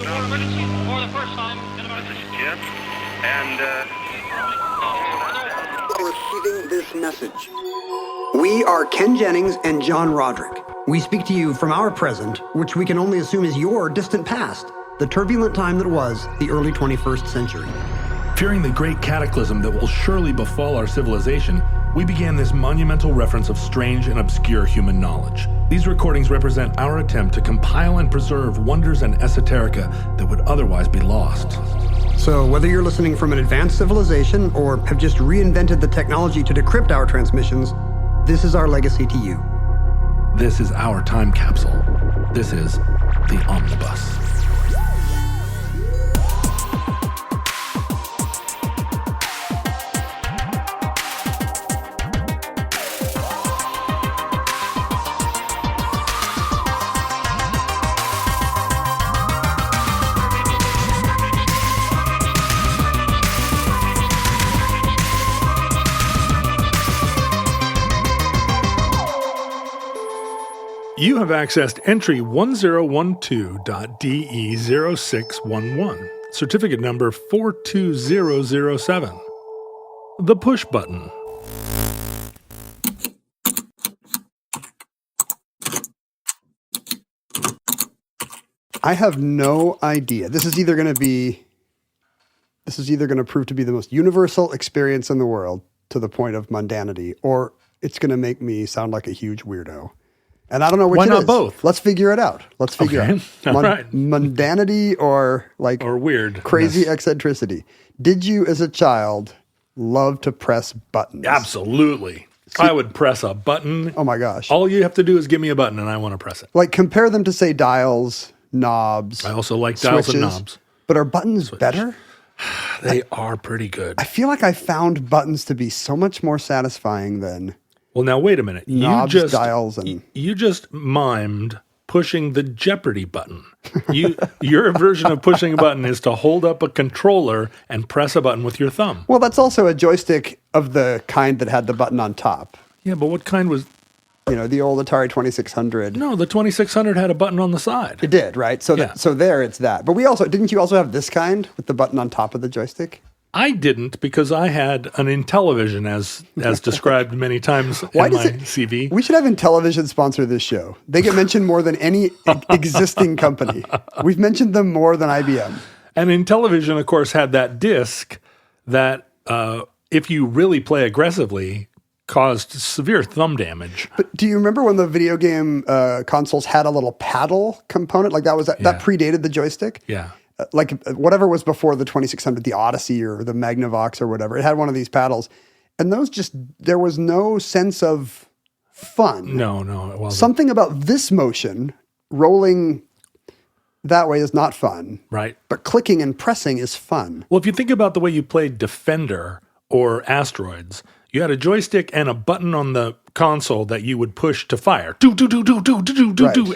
emergency for the first time in about... This is Jim, and, Receiving this message. We are Ken Jennings and John Roderick. We speak to you from our present, which we can only assume is your distant past, the turbulent time that was the early 21st century. Fearing the great cataclysm that will surely befall our civilization, we began this monumental reference of strange and obscure human knowledge. These recordings represent our attempt to compile and preserve wonders and esoterica that would otherwise be lost. So whether you're listening from an advanced civilization or have just reinvented the technology to decrypt our transmissions, this is our legacy to you. This is our time capsule. This is the Omnibus. You have accessed entry 1012.DE0611, certificate number 42007. The push button. I have no idea. This is either going to prove to be the most universal experience in the world to the point of mundanity, or it's going to make me sound like a huge weirdo. And I don't know which Why it not is. both? Let's figure it out. Let's figure out. All right. Mundanity or weird. Crazy eccentricity. Did you as a child love to press buttons? Absolutely. I would press a button. Oh my gosh. All you have to do is give me a button and I want to press it. Like compare them to say dials, knobs. I also like dials and switches. knobs. But are buttons better? They are pretty good. I feel like I found buttons to be so much more satisfying than Well, now wait a minute. knobs, dials, and You just mimed pushing the Jeopardy button. Your version of pushing a button is to hold up a controller and press a button with your thumb. well, that's also a joystick of the kind that had the button on top. Yeah, but what kind was... You know, the old Atari 2600. No, the 2600 had a button on the side. It did, right? So Yeah. so there it's that. But didn't you also have this kind with the button on top of the joystick? I didn't because I had an Intellivision as described many times in my CV. We should have Intellivision sponsor this show. They get mentioned more than any existing company. We've mentioned them more than IBM. And Intellivision, of course, had that disc that if you really play aggressively, caused severe thumb damage. But do you remember when the video game consoles had a little paddle component? Like that predated the joystick? Yeah. Like whatever was before the 2600, the Odyssey or the Magnavox or whatever, it had one of these paddles. And there was no sense of fun. No, it wasn't. Something about this motion, rolling that way is not fun. Right. But clicking and pressing is fun. Well, if you think about the way you played Defender or Asteroids, you had a joystick and a button on the console that you would push to fire. Do.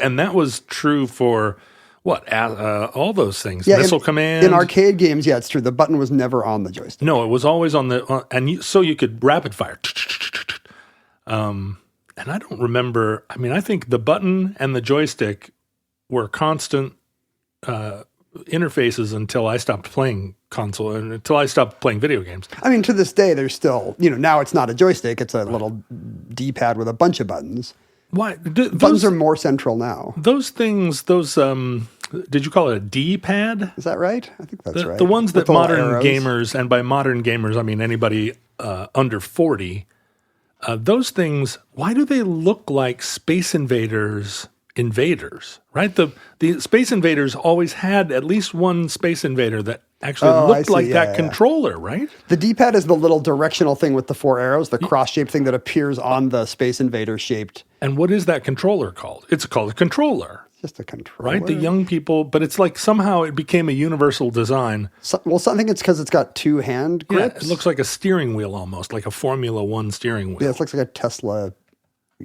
And that was true for... What? All those things. Yeah, Missile command. In arcade games, yeah, it's true. The button was never on the joystick. No, it was always on the... so you could rapid fire. And I don't remember... I mean, I think the button and the joystick were constant interfaces until I stopped playing console and until I stopped playing video games. I mean, to this day, there's still... now it's not a joystick. It's a little D-pad with a bunch of buttons. Why? Buttons are more central now. Those things, did you call it a D-pad? Is that right? I think that's right. The ones that With the little modern arrows. gamers, and by modern gamers, I mean anybody under 40, those things, why do they look like Space Invaders, right? The Space Invaders always had at least one Space Invader that actually looked like that controller, right? The D-pad is the little directional thing with the four arrows, the cross-shaped thing that appears on the Space Invader shaped. And what is that controller called? It's called a controller. Just a controller. Right? The young people, but it's like somehow it became a universal design. I think it's because it's got two hand grips. Yeah, it looks like a steering wheel almost, like a Formula One steering wheel. Yeah, it looks like a Tesla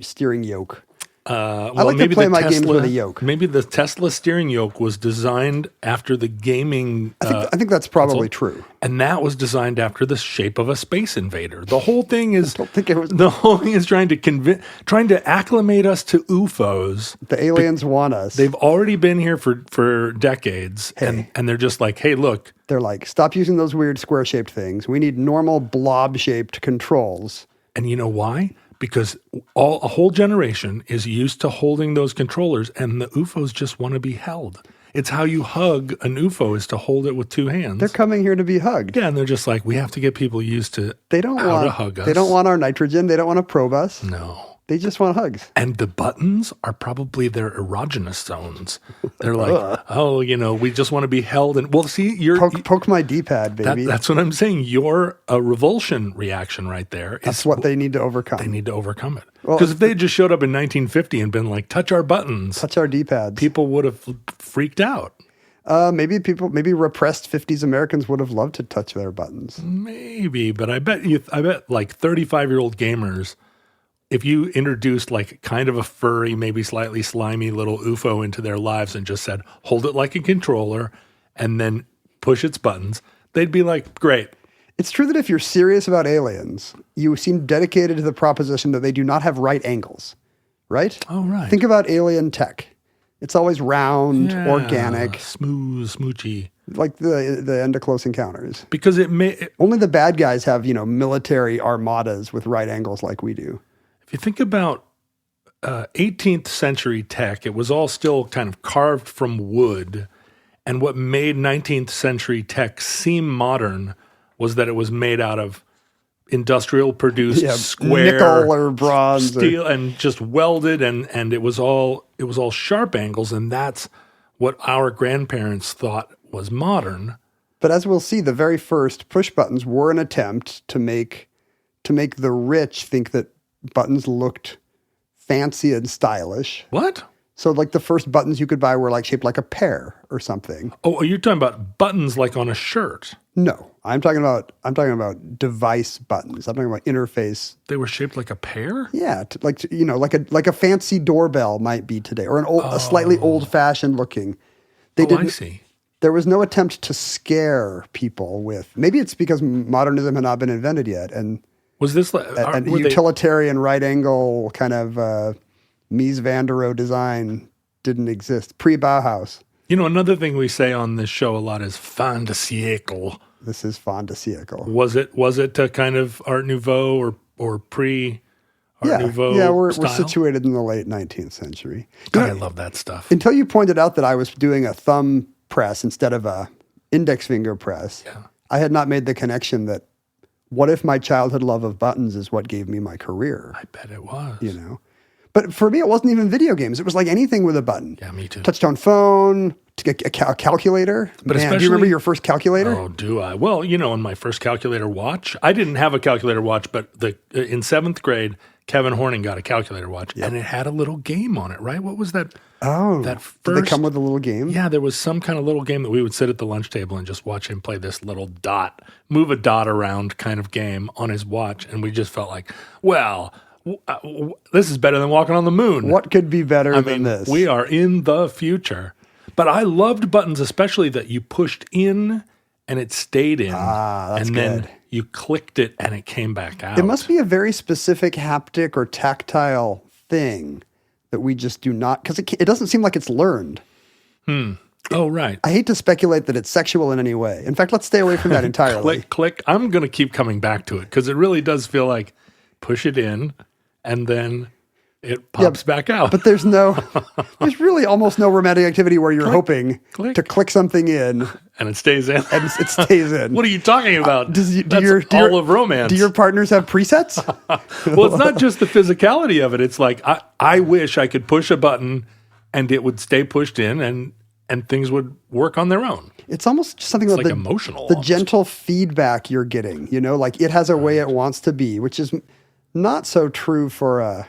steering yoke. I like to play my games with a yoke. Maybe the Tesla steering yoke was designed after the gaming. I think that's probably true. And that was designed after the shape of a Space Invader. The whole thing is. I don't think it was. The whole thing is trying to acclimate us to UFOs. The aliens want us. They've already been here for decades, and they're just like, hey, look. They're like, stop using those weird square-shaped things. We need normal blob-shaped controls. And you know why? Because a whole generation is used to holding those controllers, and the UFOs just want to be held. It's how you hug an UFO, is to hold it with two hands. They're coming here to be hugged. Yeah, and they're just like, we have to get people used to how to hug us. They don't want our nitrogen. They don't want to probe us. No. They just want hugs. And the buttons are probably their erogenous zones. They're like, oh, we just want to be held. And well, see, poke my D-pad, baby. That's what I'm saying. You're a revulsion reaction right there. That's what they need to overcome. They need to overcome it. Because if they just showed up in 1950 and been like, touch our buttons. Touch our D-pads. People would have freaked out. Maybe repressed 50s Americans would have loved to touch their buttons. Maybe, but I bet like 35-year-old gamers, if you introduced like kind of a furry, maybe slightly slimy little UFO into their lives and just said, hold it like a controller and then push its buttons, they'd be like, great. It's true that if you're serious about aliens, you seem dedicated to the proposition that they do not have right angles, right? Oh, right. Think about alien tech. It's always round, organic. Smooth, smoochy. Like the end of Close Encounters. Because only the bad guys have, military armadas with right angles like we do. If you think about 18th century tech, it was all still kind of carved from wood. And what made 19th century tech seem modern was that it was made out of industrial produced square nickel or bronze steel and just welded, and it was all sharp angles, and that's what our grandparents thought was modern. But as we'll see, the very first push buttons were an attempt to make the rich think that buttons looked fancy and stylish. What? So like the first buttons you could buy were like shaped like a pear or something. Oh, you're talking about buttons like on a shirt? No, I'm talking about device buttons. I'm talking about interface. They were shaped like a pear? Yeah, like a fancy doorbell might be today, or a slightly old-fashioned looking. I see. There was no attempt to scare people with. Maybe it's because modernism had not been invented yet, and was this a utilitarian right angle kind of Mies van der Rohe design didn't exist pre-Bauhaus. Another thing we say on this show a lot is fin de siècle. This is fin de siècle. Was it a kind of Art Nouveau or pre-Art Nouveau Yeah, we're style? situated in the late 19th century. God, I love that stuff. Until you pointed out that I was doing a thumb press instead of a index finger press, I had not made the connection that what if my childhood love of buttons is what gave me my career? I bet it was. But for me, it wasn't even video games. It was like anything with a button. Yeah, me too. Touchtone phone, a calculator. But Man, do you remember your first calculator? Oh, do I? Well, in my first calculator watch, I didn't have a calculator watch, but in 7th grade, Kevin Horning got a calculator watch, and it had a little game on it, right? What was that? Oh, that first, did they come with a little game? Yeah, there was some kind of little game that we would sit at the lunch table and just watch him play this little move a dot around kind of game on his watch, and we just felt like, well, this is better than walking on the moon. What could be better than this? We are in the future. But I loved buttons, especially that you pushed in and it stayed in. That's and good. Then you clicked it and it came back out. It must be a very specific haptic or tactile thing that we just do not, because it doesn't seem like it's learned. Oh, right. I hate to speculate that it's sexual in any way. In fact, let's stay away from that entirely. Click. I'm going to keep coming back to it because it really does feel like push it in and then it pops back out. But there's really almost no romantic activity where you're hoping to click something in. And it stays in. And it stays in. What are you talking about? That's all of romance. Do your partners have presets? Well, it's not just the physicality of it. It's like, I wish I could push a button and it would stay pushed in and things would work on their own. It's almost just something about emotional. The gentle feedback you're getting, like it has a way it wants to be, which is not so true for a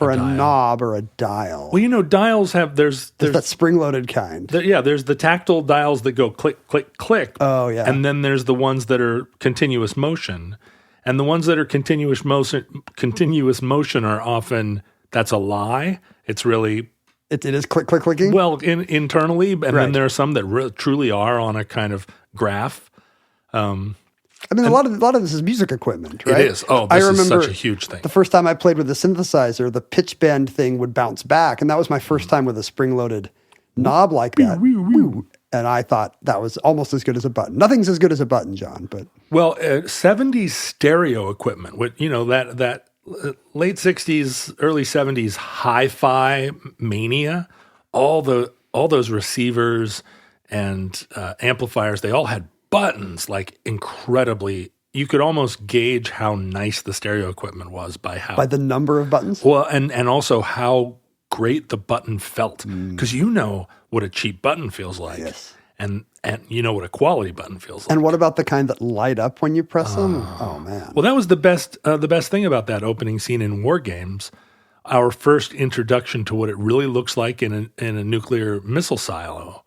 knob or a dial. Well, dials have there's that spring-loaded kind. There's the tactile dials that go click, click, click. Oh, yeah. And then there's the ones that are continuous motion. And the ones that are continuous motion are often that's a lie. It's really It is clicking. well internally, and then there are some that truly are on a kind of graph. I mean, a lot of this is music equipment, right? It is. Oh, this is such a huge thing. The first time I played with a synthesizer, the pitch bend thing would bounce back, and that was my first time with a spring-loaded knob like that. And I thought that was almost as good as a button. Nothing's as good as a button, John, but... Well, 70s stereo equipment, with, that late 60s, early 70s hi-fi mania, all those receivers and amplifiers, they all had buttons, like incredibly. You could almost gauge how nice the stereo equipment was by the number of buttons. Well, and also how great the button felt, because you know what a cheap button feels like, yes, and you know what a quality button feels like. And what about the kind that light up when you press them? Oh man! Well, that was the best thing about that opening scene in War Games. Our first introduction to what it really looks like in a nuclear missile silo,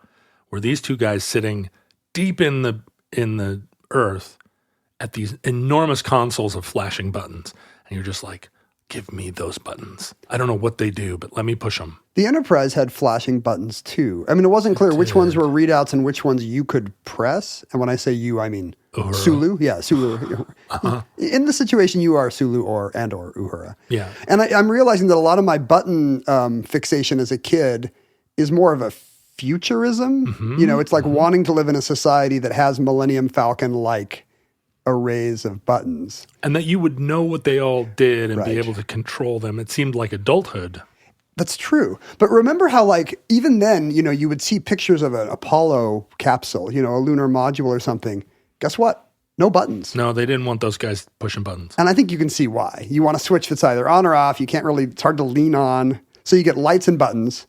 where these two guys sitting deep in the earth at these enormous consoles of flashing buttons. And you're just like, give me those buttons. I don't know what they do, but let me push them. The Enterprise had flashing buttons too. I mean, it wasn't clear which ones were readouts and which ones you could press. And when I say you, I mean Uhura. Sulu. Yeah, Sulu. In the situation, you are Sulu or Uhura. Yeah. And I'm realizing that a lot of my button fixation as a kid is more of a futurism. Mm-hmm. It's like wanting to live in a society that has Millennium Falcon-like arrays of buttons. And that you would know what they all did and be able to control them. It seemed like adulthood. That's true. But remember how, even then, you would see pictures of an Apollo capsule, a lunar module or something. Guess what? No buttons. No, they didn't want those guys pushing buttons. And I think you can see why. You want a switch that's either on or off. You can't really, it's hard to lean on. So you get lights and buttons.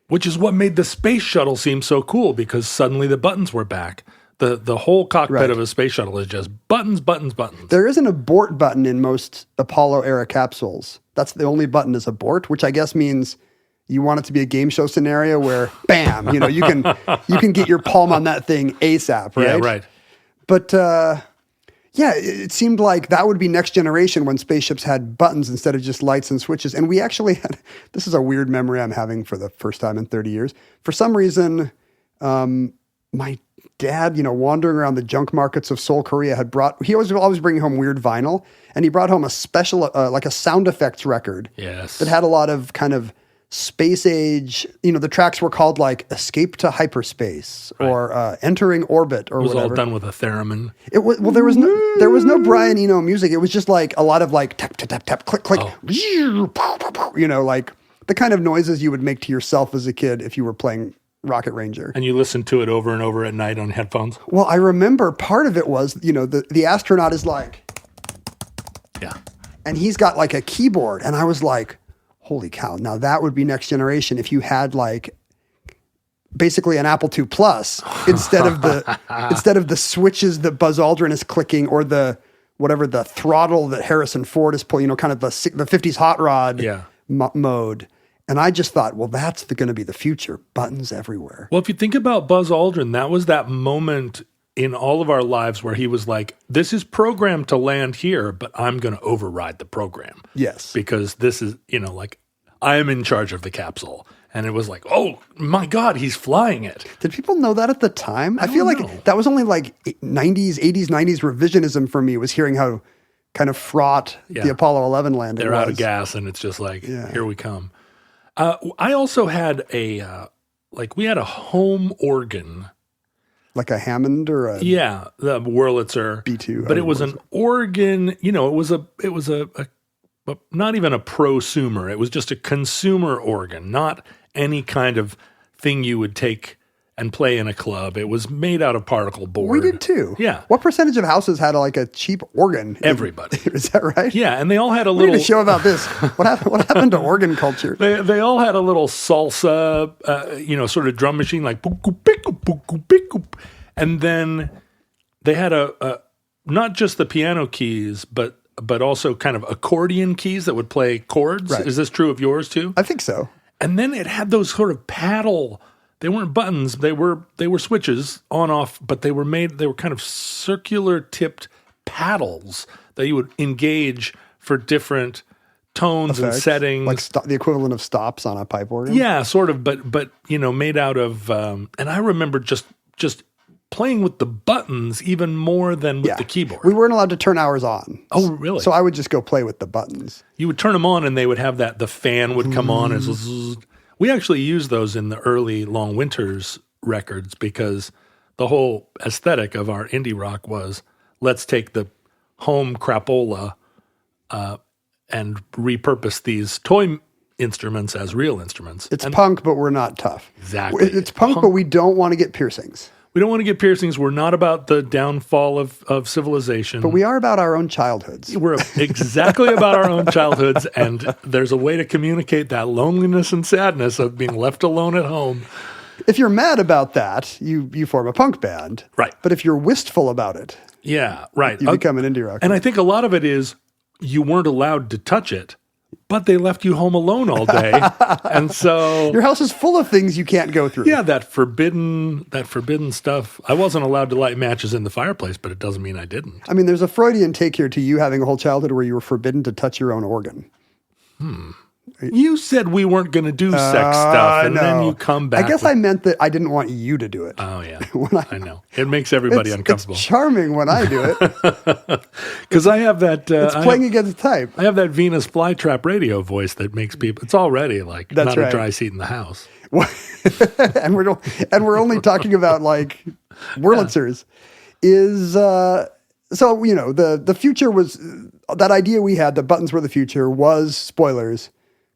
Which is what made the space shuttle seem so cool, because suddenly the buttons were back. The whole cockpit of a space shuttle is just buttons, buttons, buttons. There is an abort button in most Apollo-era capsules. That's the only button is abort, which I guess means you want it to be a game show scenario where, bam, you can get your palm on that thing ASAP, right? Yeah, right. But it seemed like that would be next generation when spaceships had buttons instead of just lights and switches. And we actually had, this is a weird memory I'm having for the first time in 30 years. For some reason, my dad, wandering around the junk markets of Seoul, Korea, he was always bringing home weird vinyl, and he brought home a special, like a sound effects record. Yes. That had a lot of kind of space age, the tracks were called like Escape to Hyperspace or Entering Orbit or whatever. It was all done with a theremin. It was, well, there was no Brian Eno music. It was just like a lot of like tap, tap, tap, tap, click, click, like the kind of noises you would make to yourself as a kid if you were playing Rocket Ranger. And you listened to it over and over at night on headphones? Well, I remember part of it was, the astronaut is like, yeah, and he's got like a keyboard. And I was like, holy cow. Now that would be next generation if you had like basically an Apple II Plus instead of the switches that Buzz Aldrin is clicking or the throttle that Harrison Ford is pulling, kind of the 50s hot rod mode. And I just thought, well, that's going to be the future. Buttons everywhere. Well, if you think about Buzz Aldrin, that was that moment in all of our lives where he was like, this is programmed to land here, but I'm going to override the program. Yes. Because this is, like, I am in charge of the capsule. And it was like, oh, my God, he's flying it. Did people know that at the time? I feel like that was only like 80s, 90s revisionism for me, was hearing how kind of fraught the Apollo 11 landing was. They're out of gas, and it's just like, here we come. I also had we had a home organ. Like a Hammond or a... Yeah, the Wurlitzer. B2. But it was an organ, it was a not even a prosumer. It was just a consumer organ, not any kind of thing you would take and play in a club. It was made out of particle board. We did too. Yeah. What percentage of houses had like a cheap organ? Everybody. Is that right? Yeah, and they all had a We little... need a show about this. What happened to organ culture? They all had a little salsa, sort of drum machine, like... And then they had a not just the piano keys, but also kind of accordion keys that would play chords. Right. Is this true of yours too? I think so. And then it had those sort of paddle... They weren't buttons. They were switches on off, but they were kind of circular tipped paddles that you would engage for different tones and effects, settings. like the equivalent of stops on a pipe organ. Yeah, sort of, but made out of. And I remember just playing with the buttons even more than with the keyboard. We weren't allowed to turn ours on. Oh, really? So I would just go play with the buttons. You would turn them on, and they would have the fan would come on. We actually used those in the early Long Winters records because the whole aesthetic of our indie rock was, let's take the home crapola and repurpose these toy instruments as real instruments. It's punk, but we're not tough. Exactly. It's punk, but we don't want to get piercings. We don't want to get piercings. We're not about the downfall of civilization. But we are about our own childhoods. We're exactly about our own childhoods, and there's a way to communicate that loneliness and sadness of being left alone at home. If you're mad about that, you form a punk band. Right. But if you're wistful about it, yeah, right. you become an indie rock. And I think a lot of it is you weren't allowed to touch it, but they left you home alone all day. And so your house is full of things you can't go through. Yeah, that forbidden stuff. I wasn't allowed to light matches in the fireplace, but it doesn't mean I didn't. I mean, there's a Freudian take here to you having a whole childhood where you were forbidden to touch your own organ. You said we weren't going to do sex stuff, and then you come back. I guess I meant that I didn't want you to do it. Oh, yeah. I know. It makes everybody uncomfortable. It's charming when I do it. Because I have that... it's playing against type. I have that Venus flytrap radio voice that makes people... It's already like That's not right. a dry seat in the house. and we're only talking about like Wurlitzers. So, the future was... That idea we had, that buttons were the future, was, spoilers,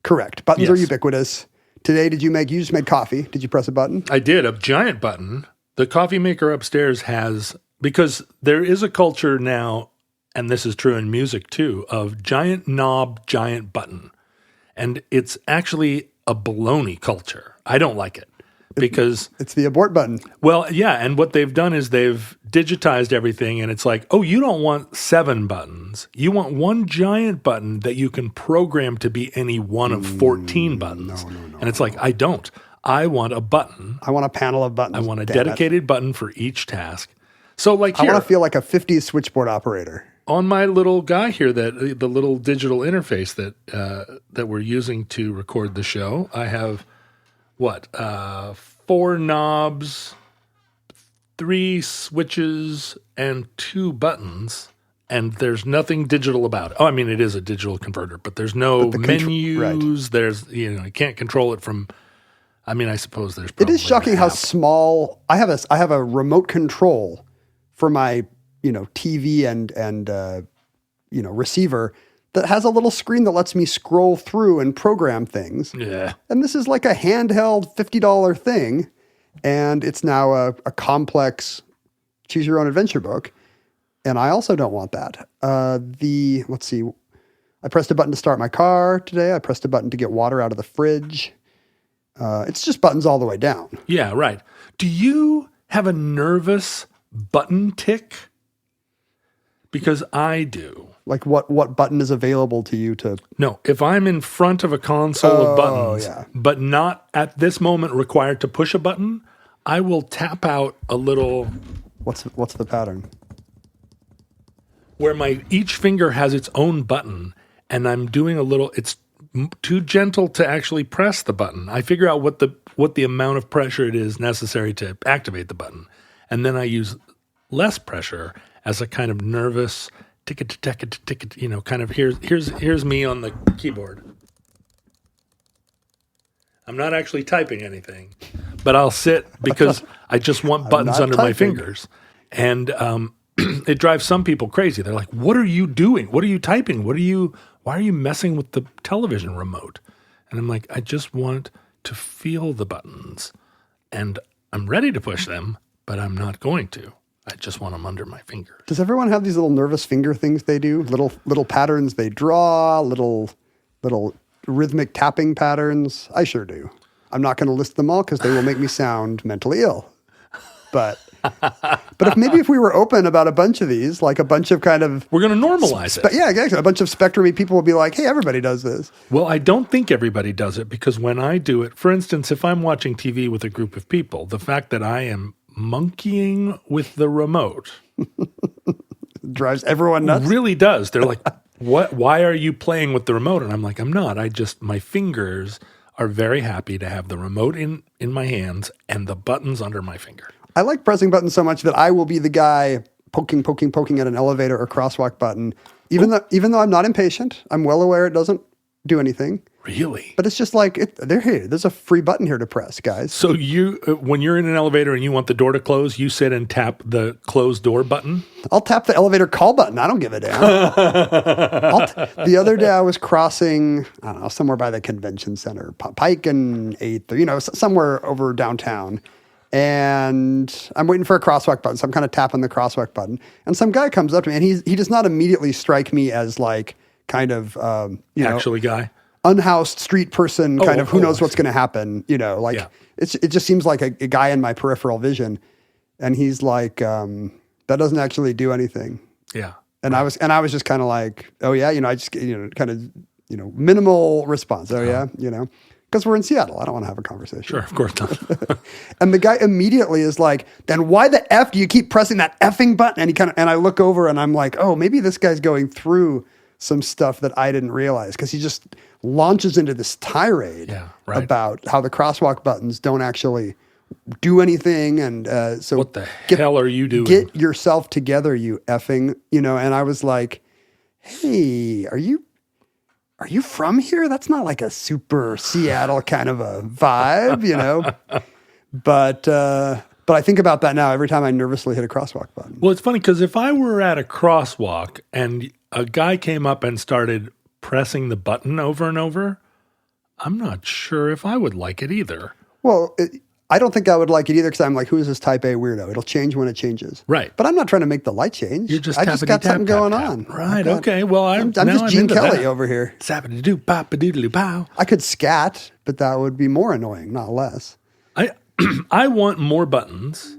correct. Buttons are ubiquitous. Today, you just made coffee. Did you press a button? I did, a giant button. The coffee maker upstairs has, because there is a culture now, and this is true in music too, of giant knob, giant button. And it's actually a baloney culture. I don't like it. Because it's the abort button. Well, yeah, and what they've done is they've digitized everything, and it's like, oh, you don't want 7 buttons. You want one giant button that you can program to be any one of 14 buttons. No. And it's like, I don't. I want a button. I want a panel of buttons. I want a dedicated button for each task. So like here, I want to feel like a 50s switchboard operator. On my little guy here, the little digital interface that we're using to record the show, I have... 4 knobs, 3 switches, and 2 buttons, and there's nothing digital about it. Oh, I mean, it is a digital converter, but there's no menus. Right. There's, you can't control it from. I mean, I suppose there's. It is shocking how small. I have a remote control for my TV and receiver. That has a little screen that lets me scroll through and program things. Yeah. And this is like a handheld $50 thing. And it's now a complex choose your own adventure book. And I also don't want that. Let's see. I pressed a button to start my car today. I pressed a button to get water out of the fridge. It's just buttons all the way down. Yeah, right. Do you have a nervous button tick? Because I do. Like what button is available to you to... No, if I'm in front of a console of buttons, but not at this moment required to push a button, I will tap out a little... What's the pattern? Where each finger has its own button, and I'm doing a little... It's too gentle to actually press the button. I figure out what the amount of pressure it is necessary to activate the button, and then I use less pressure as a kind of nervous... ticket, kind of here's me on the keyboard. I'm not actually typing anything, but I'll sit because I just want buttons under my fingers. And it drives some people crazy. They're like, what are you doing? What are you typing? Why are you messing with the television remote? And I'm like, I just want to feel the buttons. And I'm ready to push them, but I'm not going to. I just want them under my fingers. Does everyone have these little nervous finger things they do? Little patterns they draw, little rhythmic tapping patterns? I sure do. I'm not going to list them all because they will make me sound mentally ill. But if we were open about a bunch of these, like a bunch of kind of... We're going to normalize it. Yeah, exactly. A bunch of spectrum-y people will be like, hey, everybody does this. Well, I don't think everybody does it because when I do it, for instance, if I'm watching TV with a group of people, the fact that I am monkeying with the remote drives everyone nuts. Really does. They're like, "What? Why are you playing with the remote?" And I'm like, "I'm not. My fingers are very happy to have the remote in my hands and the buttons under my finger." I like pressing buttons so much that I will be the guy poking at an elevator or crosswalk button, even though I'm not impatient. I'm well aware it doesn't do anything. Really? But it's just like, there's a free button here to press, guys. So when you're in an elevator and you want the door to close, you sit and tap the close door button? I'll tap the elevator call button. I don't give a damn. The other day I was crossing, I don't know, somewhere by the convention center, Pike and 8th, or, somewhere over downtown. And I'm waiting for a crosswalk button. So I'm kind of tapping the crosswalk button. And some guy comes up to me and he does not immediately strike me as like kind of, Actually guy? Unhoused street person, kind of who knows I what's going to happen, it just seems like a guy in my peripheral vision. And he's like, that doesn't actually do anything. Yeah. And I was just kind of like, oh yeah, I just, kind of, minimal response. Oh yeah, because we're in Seattle. I don't want to have a conversation. Sure, of course not. And the guy immediately is like, then why the F do you keep pressing that effing button? And I look over and I'm like, oh, maybe this guy's going through some stuff that I didn't realize, because he just launches into this tirade about how the crosswalk buttons don't actually do anything. And so what the hell are you doing? Get yourself together, you effing, and I was like, hey, are you from here? That's not like a super Seattle kind of a vibe, But I think about that now every time I nervously hit a crosswalk button. Well, it's funny because if I were at a crosswalk and a guy came up and started pressing the button over and over, I'm not sure if I would like it either. Well, I don't think I would like it either, because I'm like, who is this type A weirdo? It'll change when it changes. Right. But I'm not trying to make the light change. You're just I just got something going on. Right. Okay. Well, I'm just Gene Kelly over here. Zappity-doo, bop-a-doodly pow. I could scat, but that would be more annoying, not less. I want more buttons,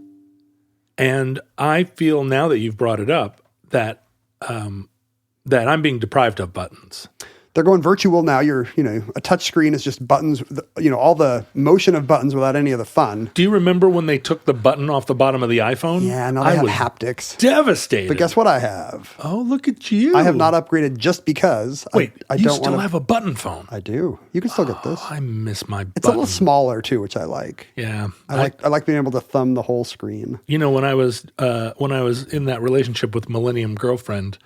and I feel now that you've brought it up that that I'm being deprived of buttons. They're going virtual now. A touch screen is just buttons, all the motion of buttons without any of the fun. Do you remember when they took the button off the bottom of the iPhone? Yeah, now they have haptics. Devastated. But guess what I have? Oh, look at you. I have not upgraded just because. Wait, I you don't still have a button phone? I do. You can still get this. I miss my button. It's a little smaller too, which I like. Yeah. I like being able to thumb the whole screen. When I was in that relationship with Millennium Girlfriend,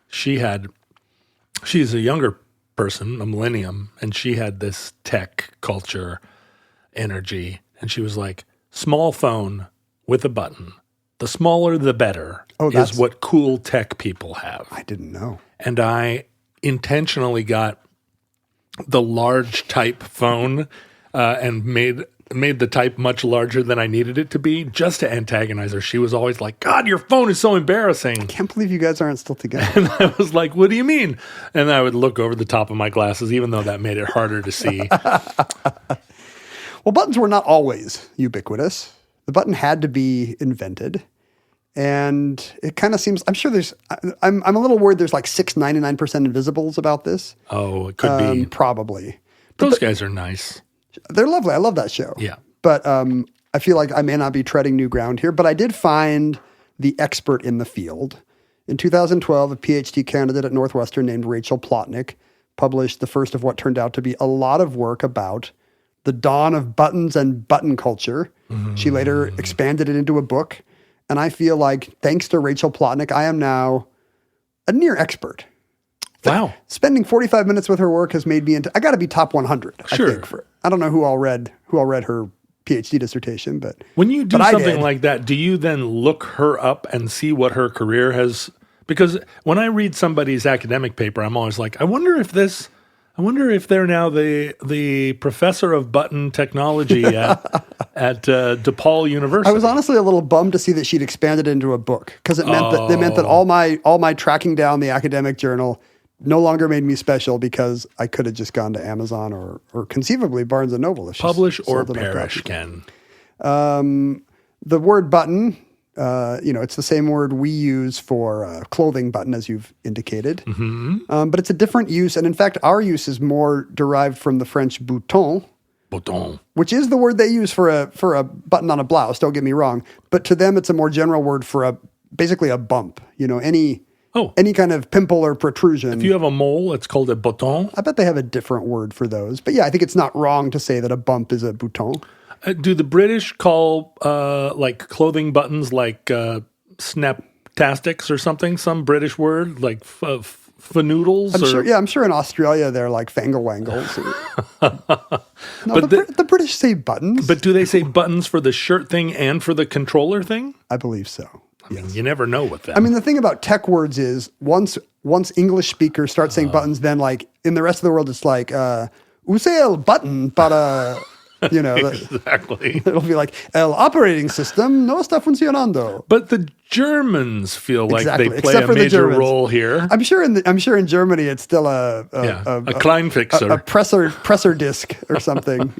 she's a younger person, a millennium, and she had this tech culture energy, and she was like, small phone with a button. The smaller, the better is what cool tech people have. I didn't know. And I intentionally got the large type phone and made the type much larger than I needed it to be, just to antagonize her. She was always like, God, your phone is so embarrassing. I can't believe you guys aren't still together. And I was like, what do you mean? And I would look over the top of my glasses, even though that made it harder to see. Well, buttons were not always ubiquitous. The button had to be invented. And it kind of seems, I'm sure I'm a little worried there's like 699% invisibles about this. Oh, it could be. Probably. Those guys are nice. They're lovely. I love that show. Yeah. But I feel like I may not be treading new ground here, but I did find the expert in the field. In 2012, a PhD candidate at Northwestern named Rachel Plotnick published the first of what turned out to be a lot of work about the dawn of buttons and button culture. Mm-hmm. She later expanded it into a book. And I feel like, thanks to Rachel Plotnick, I am now a near expert. Wow. Spending 45 minutes with her work has made me I got to be top 100. Sure. I think. I don't know who all read her PhD dissertation, but when you do something like that, do you then look her up and see what her career has? Because when I read somebody's academic paper, I'm always like, I wonder if they're now the professor of button technology at DePaul University. I was honestly a little bummed to see that she'd expanded it into a book, because it meant that all my tracking down the academic journal no longer made me special, because I could have just gone to Amazon or conceivably Barnes & Noble. If Publish or perish, Ken. The word button, it's the same word we use for clothing button, as you've indicated. Mm-hmm. But it's a different use. And in fact, our use is more derived from the French bouton, which is the word they use for a button on a blouse. Don't get me wrong. But to them, it's a more general word for a basically a bump. Any Oh, kind of pimple or protrusion. if you have a mole, it's called a bouton. I bet they have a different word for those. But yeah, I think it's not wrong to say that a bump is a bouton. Do the British call like clothing buttons like snaptastics or something? Some British word like fanoodles? I'm sure in Australia they're like fangle wangles. No, But the British say buttons. But do they say buttons for the shirt thing and for the controller thing? I believe so. I mean, you never know with that. I mean, the thing about tech words is once English speakers start saying buttons, then like in the rest of the world, it's like use el button para, exactly. It'll be like el operating system no está funcionando. But the Germans feel like Exactly, they play except a for the major Germans. role here. I'm sure in Germany it's still a Kleinfixer. a presser disc or something.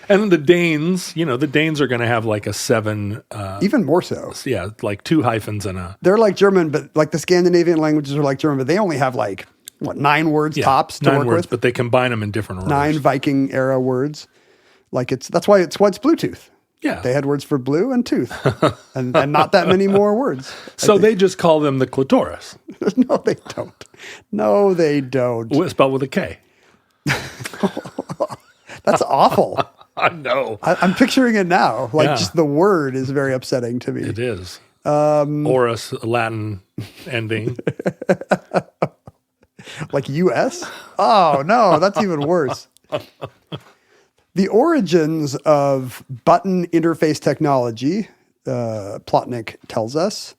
And the Danes, the Danes are going to have like a 7. Even more so. Yeah, like 2 hyphens and a. They're like German, but like the Scandinavian languages are like German, but they only have like 9 words tops to 9 work words, with. but they combine them in different orders. 9 Viking era words. Like that's why it's Bluetooth. Yeah. They had words for blue and tooth, and not that many more words. So they just call them the clitoris. No, they don't. No, they don't. Spelled with a K. That's awful. I know. I'm picturing it now. Like Yeah. just the word is very upsetting to me. It is. Or a Latin ending. Like US? Oh, no, that's even worse. The origins of button interface technology, Plotnik tells us,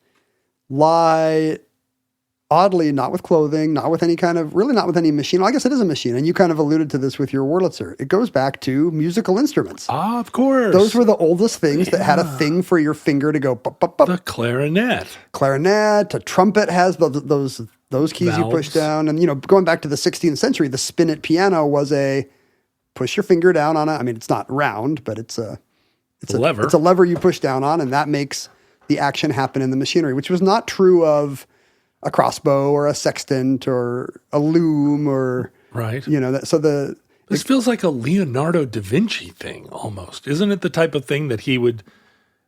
lie oddly not with clothing, not with any machine. Well, I guess it is a machine, and you kind of alluded to this with your Wurlitzer. It goes back to musical instruments. Ah, of course. Those were the oldest things that had a thing for your finger to go bup, bup, bup. The clarinet. Clarinet, a trumpet has those keys you push Valves. down. And, going back to the 16th century, the spinet piano was a push your finger down on it. I mean, it's not round, but it's a lever. It's a lever you push down on, and that makes the action happen in the machinery, which was not true of a crossbow or a sextant or a loom or, Right. This feels like a Leonardo da Vinci thing almost. Isn't it the type of thing that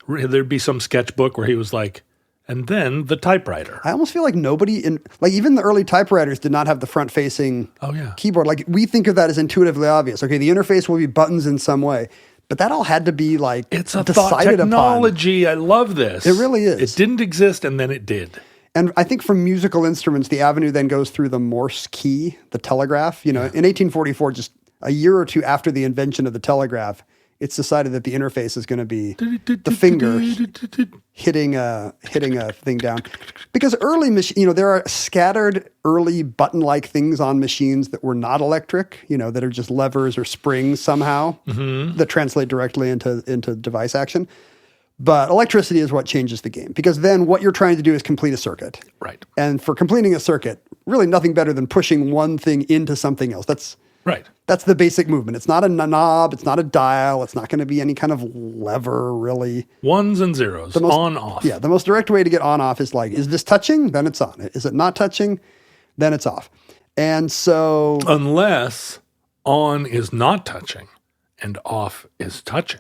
there'd be some sketchbook where he was like, and then the typewriter. I almost feel like nobody even the early typewriters did not have the front facing keyboard. Like we think of that as intuitively obvious. Okay, the interface will be buttons in some way, but that all had to be like It's a thought decided technology. I love this. It really is. It didn't exist and then it did. And I think from musical instruments, the avenue then goes through the Morse key, the telegraph. In 1844, just a year or two after the invention of the telegraph, it's decided that the interface is going to be the finger hitting a thing down. Because early there are scattered early button-like things on machines that were not electric, that are just levers or springs somehow that translate directly into device action. But electricity is what changes the game, because then what you're trying to do is complete a circuit. Right. And for completing a circuit, really nothing better than pushing one thing into something else. Right. That's the basic movement. It's not a knob. It's not a dial. It's not going to be any kind of lever, really. Ones and zeros, on, off. Yeah, the most direct way to get on, off is like, is this touching? Then it's on. Is it not touching? Then it's off. And so... Unless on is not touching and off is touching.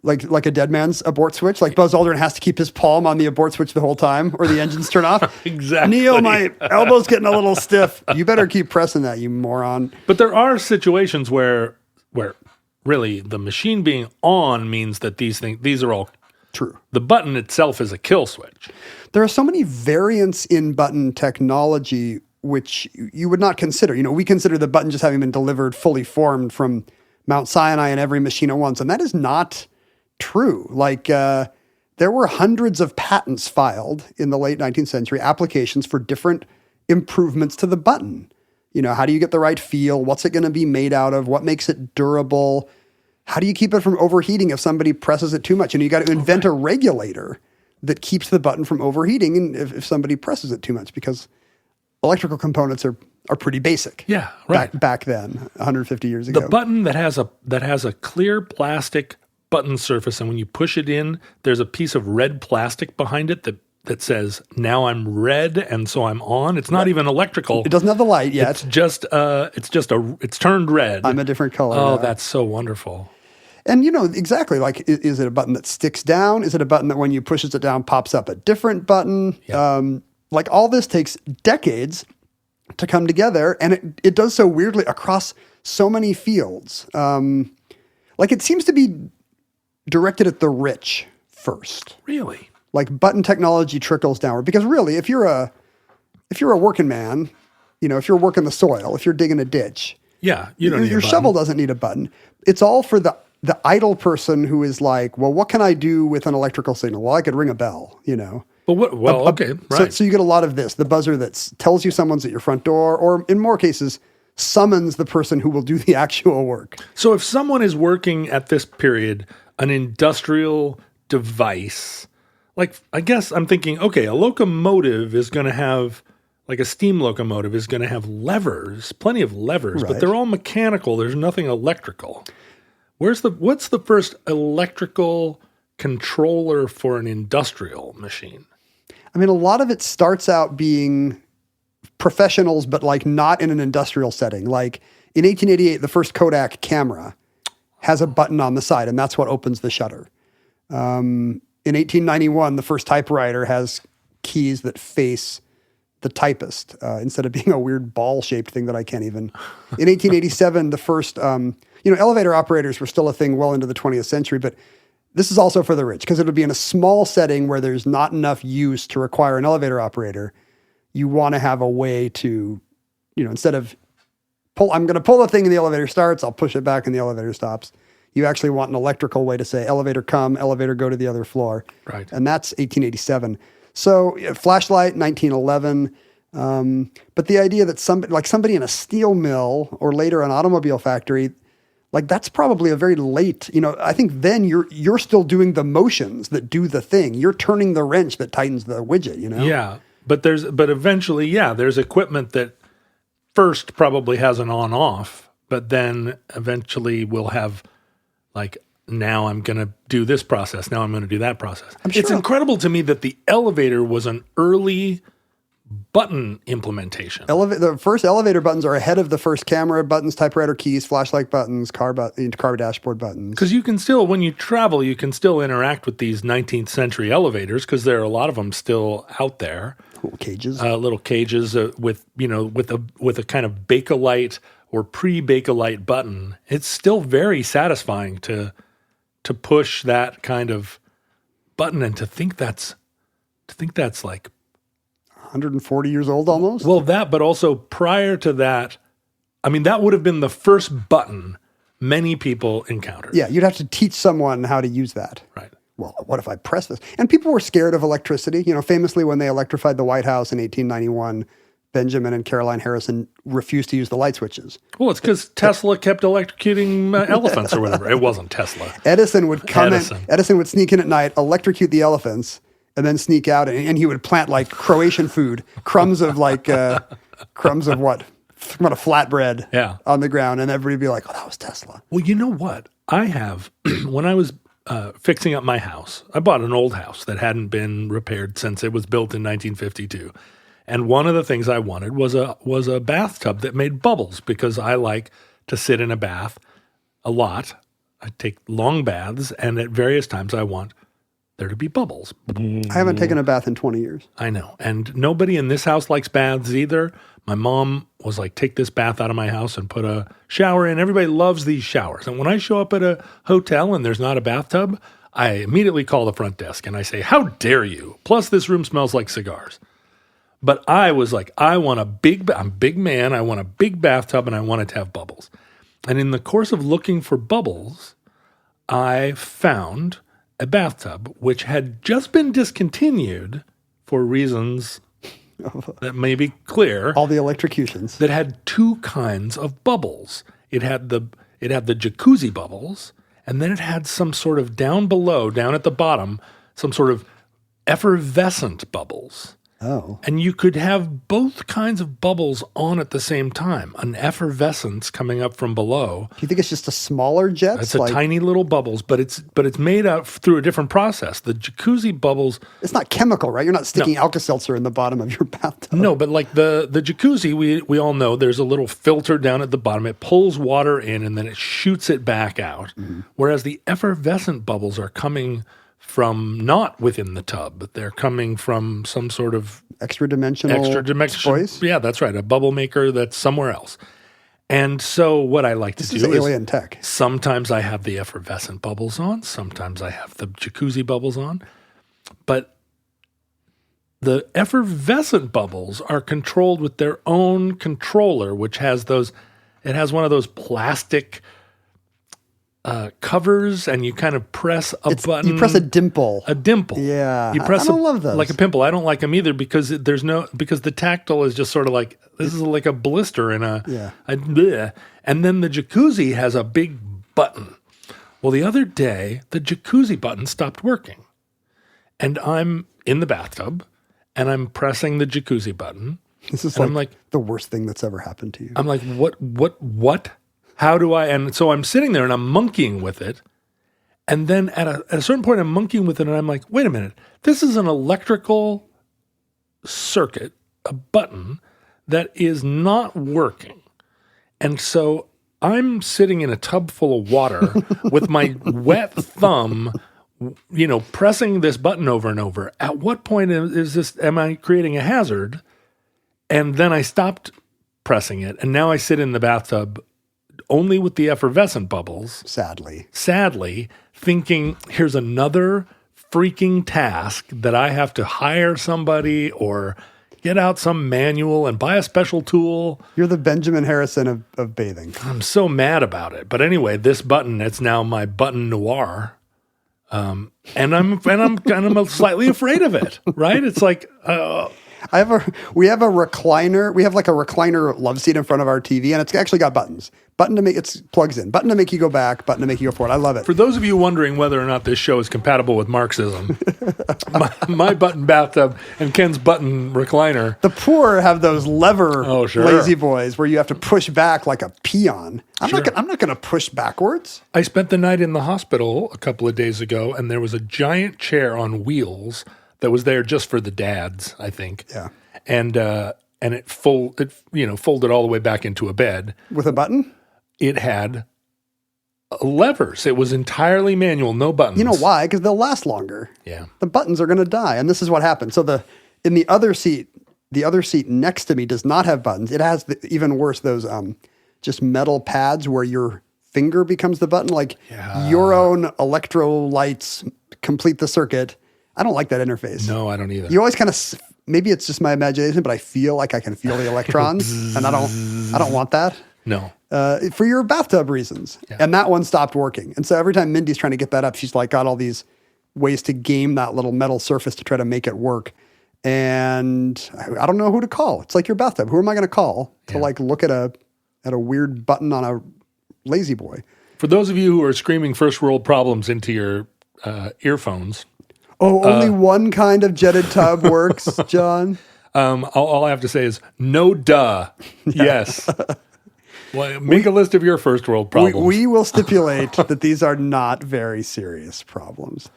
Like a dead man's abort switch? Like Buzz Aldrin has to keep his palm on the abort switch the whole time, or the engines turn off? Exactly. Neil, my elbow's getting a little stiff. You better keep pressing that, you moron. But there are situations where really the machine being on means that these are all true. The button itself is a kill switch. There are so many variants in button technology which you would not consider. We consider the button just having been delivered fully formed from Mount Sinai in every machine at once, and that is not true. Like there were hundreds of patents filed in the late 19th century, applications for different improvements to the button. How do you get the right feel? What's it going to be made out of? What makes it durable? How do you keep it from overheating if somebody presses it too much? You got to invent a regulator that keeps the button from overheating if somebody presses it too much, because electrical components are pretty basic. Yeah, right. Back then, 150 years ago. The button that has a clear plastic button surface, and when you push it in, there's a piece of red plastic behind it that says, now I'm red, and so I'm on. It's not even electrical. It doesn't have the light yet. It's turned red. I'm a different color. Oh, that's so wonderful. And exactly, like, is it a button that sticks down? Is it a button that when you pushes it down pops up a different button? Yeah. Like, all this takes decades to come together, and it does so weirdly across so many fields. Like, it seems to be directed at the rich first. Really? Like, button technology trickles downward, because really, if you're a working man, if you're working the soil, if you're digging a ditch, Yeah, you don't need your a button. shovel doesn't need a button. It's all for the idle person who is like, well, what can I do with an electrical signal? Well, I could ring a bell, But what? Well, okay, right. So you get a lot of this, the buzzer that tells you someone's at your front door, or in more cases, summons the person who will do the actual work. So if someone is working at this period, an industrial device, like, I guess I'm thinking, okay, a locomotive is going to have, like a steam locomotive is going to have levers, plenty of levers, but Right. they're all mechanical. There's nothing electrical. What's the first electrical controller for an industrial machine? I mean, a lot of it starts out being professionals, but like not in an industrial setting. Like in 1888, the first Kodak camera has a button on the side, and that's what opens the shutter. In 1891, the first typewriter has keys that face the typist instead of being a weird ball-shaped thing that I can't even. In 1887, the first, elevator operators were still a thing well into the 20th century, but this is also for the rich because it would be in a small setting where there's not enough use to require an elevator operator. You want to have a way to, instead of I'm going to pull the thing and the elevator starts, I'll push it back and the elevator stops. You actually want an electrical way to say elevator come, elevator go to the other floor. Right. And that's 1887. So flashlight, 1911. But the idea that somebody in a steel mill or later an automobile factory, like that's probably a very late, I think then you're still doing the motions that do the thing. You're turning the wrench that tightens the widget, Yeah, but eventually, there's equipment that first probably has an on-off, but then eventually will have like, now I'm going to do this process. Now I'm going to do that process. It's incredible to me that the elevator was an early button implementation. The first elevator buttons are ahead of the first camera buttons, typewriter keys, flashlight buttons, car dashboard buttons. Because you can still, when you travel, you can still interact with these 19th century elevators because there are a lot of them still out there. Little cages. With a kind of Bakelite or pre-Bakelite button. It's still very satisfying to push that kind of button and to think that's like 140 years old almost. Well, but also prior to that, I mean, that would have been the first button many people encountered. Yeah, you'd have to teach someone how to use that. Right. Well, what if I press this? And people were scared of electricity. Famously when they electrified the White House in 1891, Benjamin and Caroline Harrison refused to use the light switches. Well, it's because Tesla kept electrocuting elephants or whatever. It wasn't Tesla. Edison would come in. Edison would sneak in at night, electrocute the elephants, and then sneak out, and he would plant like Croatian food, crumbs of what? About a flatbread on the ground, and everybody would be like, "Oh, that was Tesla." Well, you know what? I have when I was fixing up my house, I bought an old house that hadn't been repaired since it was built in 1952. And one of the things I wanted was a bathtub that made bubbles because I like to sit in a bath a lot. I take long baths, and at various times I want there to be bubbles. I haven't taken a bath in 20 years. I know. And nobody in this house likes baths either. My mom was like, take this bath out of my house and put a shower in. Everybody loves these showers. And when I show up at a hotel and there's not a bathtub, I immediately call the front desk and I say, how dare you? Plus, this room smells like cigars. But I was like, I'm a big man. I want a big bathtub and I want it to have bubbles. And in the course of looking for bubbles, I found a bathtub which had just been discontinued for reasons that may be clear. All the electrocutions. That had two kinds of bubbles. It had the jacuzzi bubbles, and then it had some sort of down at the bottom, some sort of effervescent bubbles. Oh. And you could have both kinds of bubbles on at the same time, an effervescence coming up from below. Do you think it's just a smaller jet? It's a tiny little bubbles, but it's made out through a different process. The jacuzzi bubbles. It's not chemical, right? You're not sticking Alka-Seltzer in the bottom of your bathtub. No, but like the jacuzzi, we all know there's a little filter down at the bottom. It pulls water in and then it shoots it back out. Mm-hmm. Whereas the effervescent bubbles are coming from not within the tub. They're coming from some sort of extra dimensional space. Yeah, that's right. A bubble maker that's somewhere else. And so what I like to do is alien tech. Sometimes I have the effervescent bubbles on. Sometimes I have the jacuzzi bubbles on. But the effervescent bubbles are controlled with their own controller, which has it has one of those plastic covers, and you kind of press a button. You press a dimple. A dimple. Yeah. You press I don't love those. Like a pimple. I don't like them either because because the tactile is just sort of like, this is like a blister in bleh. And then the jacuzzi has a big button. Well, the other day, the jacuzzi button stopped working. And I'm in the bathtub, and I'm pressing the jacuzzi button. This is I'm like, the worst thing that's ever happened to you. I'm like, what? How do I? And so I'm sitting there and I'm monkeying with it. And then at a certain point, I'm monkeying with it and I'm like, wait a minute. This is an electrical circuit, a button that is not working. And so I'm sitting in a tub full of water with my wet thumb, pressing this button over and over. At what point am I creating a hazard? And then I stopped pressing it. And now I sit in the bathtub only with the effervescent bubbles. Sadly, thinking here's another freaking task that I have to hire somebody or get out some manual and buy a special tool. You're the Benjamin Harrison of bathing. I'm so mad about it. But anyway, this button, it's now my button noir. And I'm kind of slightly afraid of it, right? It's like, we have a recliner. We have like a recliner love seat in front of our TV, and it's actually got buttons. Button to make it plugs in. Button to make you go back. Button to make you go forward. I love it. For those of you wondering whether or not this show is compatible with Marxism, my button bathtub and Ken's button recliner. The poor have those lever lazy boys where you have to push back like a peon. I'm not going to push backwards. I spent the night in the hospital a couple of days ago, and there was a giant chair on wheels that was there just for the dads, I think. Yeah. And it folded all the way back into a bed. With a button? It had levers. It was entirely manual, no buttons. You know why? Because they'll last longer. Yeah. The buttons are going to die, and this is what happened. So in the other seat next to me does not have buttons. It has even worse, those just metal pads where your finger becomes the button, like your own electrolytes complete the circuit. I don't like that interface. No, I don't either. You always kind of, maybe it's just my imagination, but I feel like I can feel the electrons, and I don't want that. No. For your bathtub reasons. Yeah. And that one stopped working. And so every time Mindy's trying to get that up, she's like got all these ways to game that little metal surface to try to make it work. And I don't know who to call. It's like your bathtub. Who am I going to call to like look at a weird button on a lazy boy? For those of you who are screaming first world problems into your earphones. Oh, only one kind of jetted tub works, John? All I have to say is no duh. Yes. Well, make a list of your first world problems. We will stipulate that these are not very serious problems.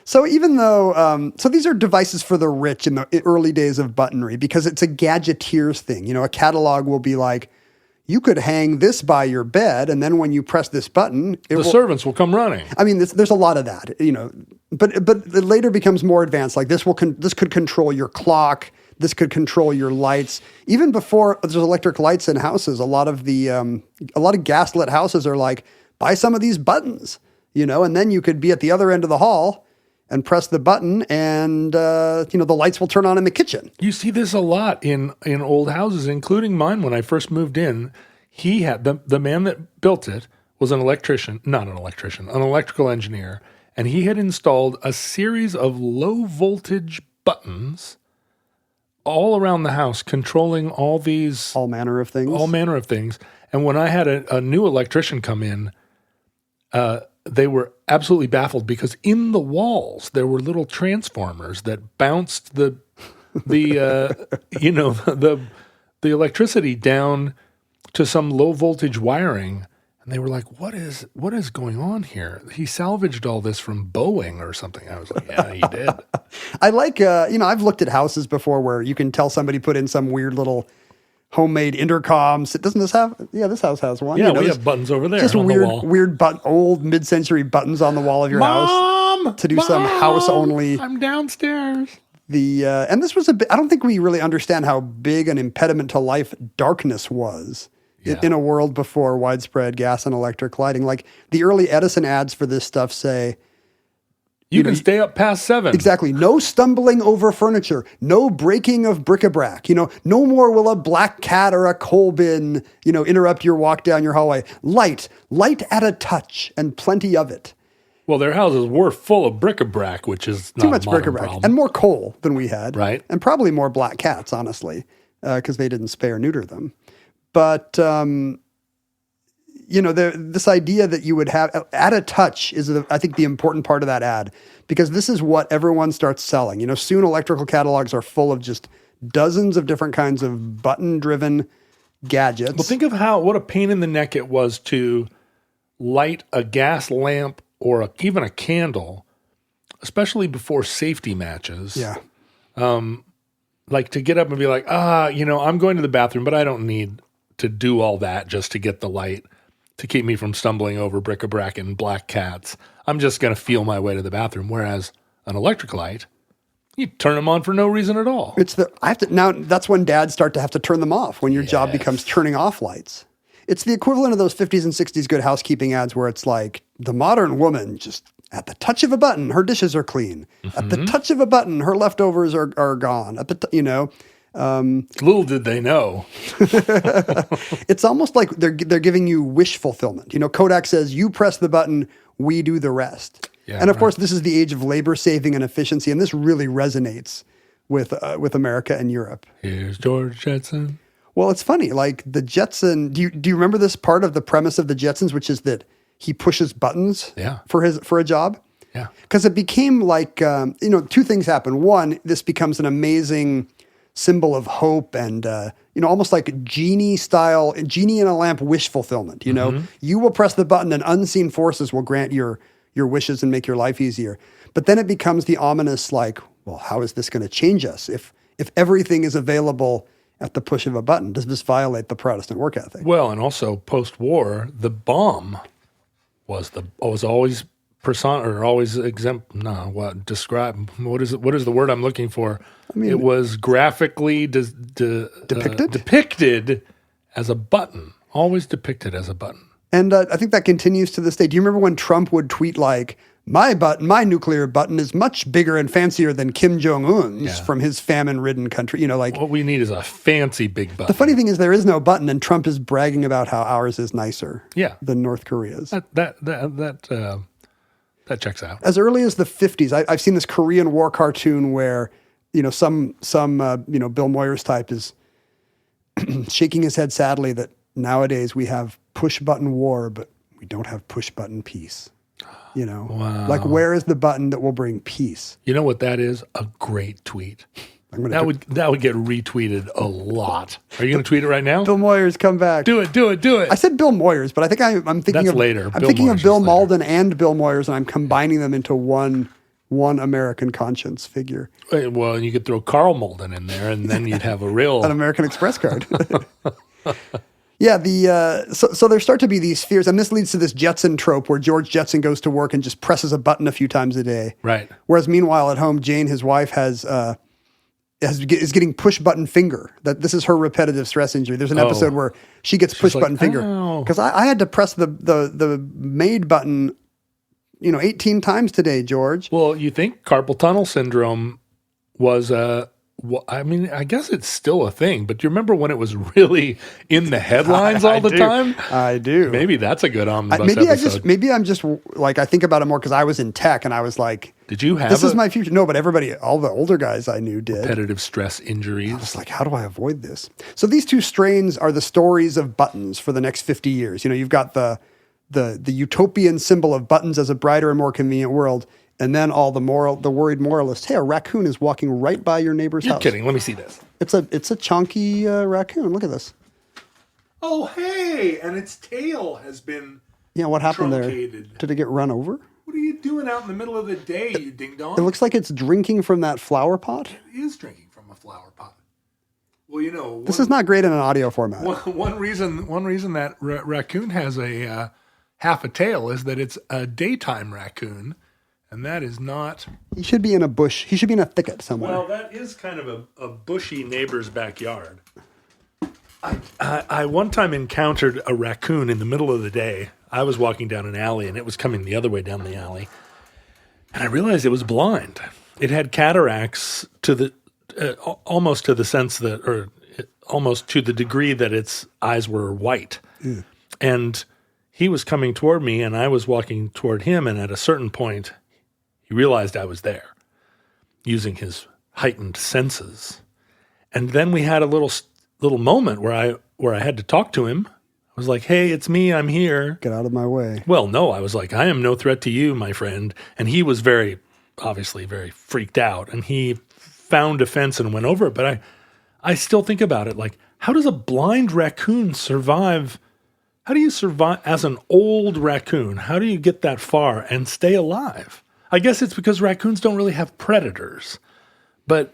So even though, so these are devices for the rich in the early days of buttonry because it's a gadgeteer's thing. A catalog will be like, you could hang this by your bed, and then when you press this button, servants will come running. I mean, there's a lot of that, but it later becomes more advanced. Like this could control your clock. This could control your lights. Even before there's electric lights in houses, a lot of gaslit houses are like, buy some of these buttons, and then you could be at the other end of the hall and press the button, and the lights will turn on in the kitchen. You see this a lot in old houses, including mine. When I first moved in, he had the man that built it was an electrical engineer, and he had installed a series of low voltage buttons all around the house, controlling all manner of things. And when I had a new electrician come in, they were absolutely baffled because in the walls there were little transformers that bounced the the the electricity down to some low voltage wiring. And they were like, what is going on here? He salvaged all this from Boeing or something. I was like, yeah, he did. I like, I've looked at houses before where you can tell somebody put in some weird little homemade intercoms. Doesn't this have? Yeah, this house has one. Yeah, we have buttons over there just on the wall. Weird, old mid-century buttons on the wall of your house to do some house only. I'm downstairs. And this was I don't think we really understand how big an impediment to life darkness was. Yeah. In a world before widespread gas and electric lighting. Like the early Edison ads for this stuff say, you can stay up past 7. Exactly. No stumbling over furniture. No breaking of bric-a-brac. No more will a black cat or a coal bin, interrupt your walk down your hallway. Light at a touch, and plenty of it. Well, their houses were full of bric-a-brac, which is not too much a modern bric-a-brac problem. and more coal than we had, right? And probably more black cats, honestly, because they didn't spay or neuter them. But, this idea that you would have at a touch is, I think, the important part of that ad, because this is what everyone starts selling. Soon electrical catalogs are full of just dozens of different kinds of button-driven gadgets. Well, think of what a pain in the neck it was to light a gas lamp or even a candle, especially before safety matches. Yeah. Like to get up and be like, I'm going to the bathroom, but I don't need to do all that just to get the light to keep me from stumbling over bric-a-brac and black cats. I'm just going to feel my way to the bathroom. Whereas an electric light, you turn them on for no reason at all. Now that's when dads start to have to turn them off, when your job becomes turning off lights. It's the equivalent of those 50s and 60s Good Housekeeping ads where it's like the modern woman just at the touch of a button, her dishes are clean. Mm-hmm. At the touch of a button, her leftovers are gone. Little did they know. It's almost like they're giving you wish fulfillment. Kodak says, you press the button, we do the rest. Yeah, and of course, this is the age of labor saving and efficiency, and this really resonates with America and Europe. Here's George Jetson. Well, it's funny, like the Jetson. Do you remember this part of the premise of the Jetsons, which is that he pushes buttons for a job? Yeah. Because it became like, two things happen. One, this becomes an amazing symbol of hope and, almost like genie in a lamp wish fulfillment. You will press the button and unseen forces will grant your wishes and make your life easier. But then it becomes the ominous, like, well, how is this going to change us? If everything is available at the push of a button, does this violate the Protestant work ethic? Well, and also post-war, the bomb was always always exempt. No, what describe? What is it? What is the word I'm looking for? I mean, it was graphically depicted as a button. Always depicted as a button. And I think that continues to this day. Do you remember when Trump would tweet like, my nuclear button is much bigger and fancier than Kim Jong-un's from his famine-ridden country. What we need is a fancy big button. The funny thing is there is no button, and Trump is bragging about how ours is nicer than North Korea's. That checks out. As early as the 50s, I've seen this Korean War cartoon where, some Bill Moyers type is shaking his head sadly that nowadays we have push-button war, but we don't have push-button peace. Wow. Like where is the button that will bring peace? You know what that is? A great tweet. That would get retweeted a lot. Are you going to tweet it right now? Bill Moyers, come back. Do it. I said Bill Moyers, but I think I'm thinking That's of later. I'm thinking of Bill Malden and Bill Moyers, and I'm combining them into one American conscience figure. Well, you could throw Carl Malden in there, and then you'd have an American Express card. Yeah, so there start to be these fears, and this leads to this Jetson trope where George Jetson goes to work and just presses a button a few times a day. Right. Whereas meanwhile at home, Jane, his wife, is getting push button finger. That this is her repetitive stress injury. There's an episode where she gets push button finger because I had to press the maid button, 18 times today, George. Well, you think carpal tunnel syndrome was I guess it's still a thing, but do you remember when it was really in the headlines all the time? I do. Maybe that's a good omnibus episode. Maybe I'm just like, I think about it more because I was in tech and I was like, did you have this is my future? No, but all the older guys I knew did. Repetitive stress injuries. I was like, how do I avoid this? So these two strains are the stories of buttons for the next 50 years. You've got the utopian symbol of buttons as a brighter and more convenient world. And then all the worried moralists, hey, a raccoon is walking right by your neighbor's You're house. kidding. Let me see this. It's a chunky raccoon. Look at this. Oh, hey, and its tail has been Yeah, what happened truncated. there? Did it get run over? What are you doing out in the middle of the day, you ding-dong? It looks like it's drinking from that flower pot. It is drinking from a flower pot. Well, you know, This is not great in an audio format. one reason that raccoon has a half a tail is that it's a daytime raccoon, and that is not. He should be in a bush. He should be in a thicket somewhere. Well, that is kind of a bushy neighbor's backyard. I one time encountered a raccoon in the middle of the day. I was walking down an alley, and it was coming the other way down the alley, and I realized it was blind. It had cataracts to the almost to the sense that, or almost to the degree that its eyes were white, and he was coming toward me, and I was walking toward him, and at a certain point, he realized I was there, using his heightened senses, and then we had a little moment where I had to talk to him. I was like, "Hey, it's me. I'm here. Get out of my way." Well, no, I was like, "I am no threat to you, my friend." And he was obviously very freaked out, and he found a fence and went over it. But I still think about it like, how does a blind raccoon survive? How do you survive as an old raccoon? How do you get that far and stay alive? I guess it's because raccoons don't really have predators, but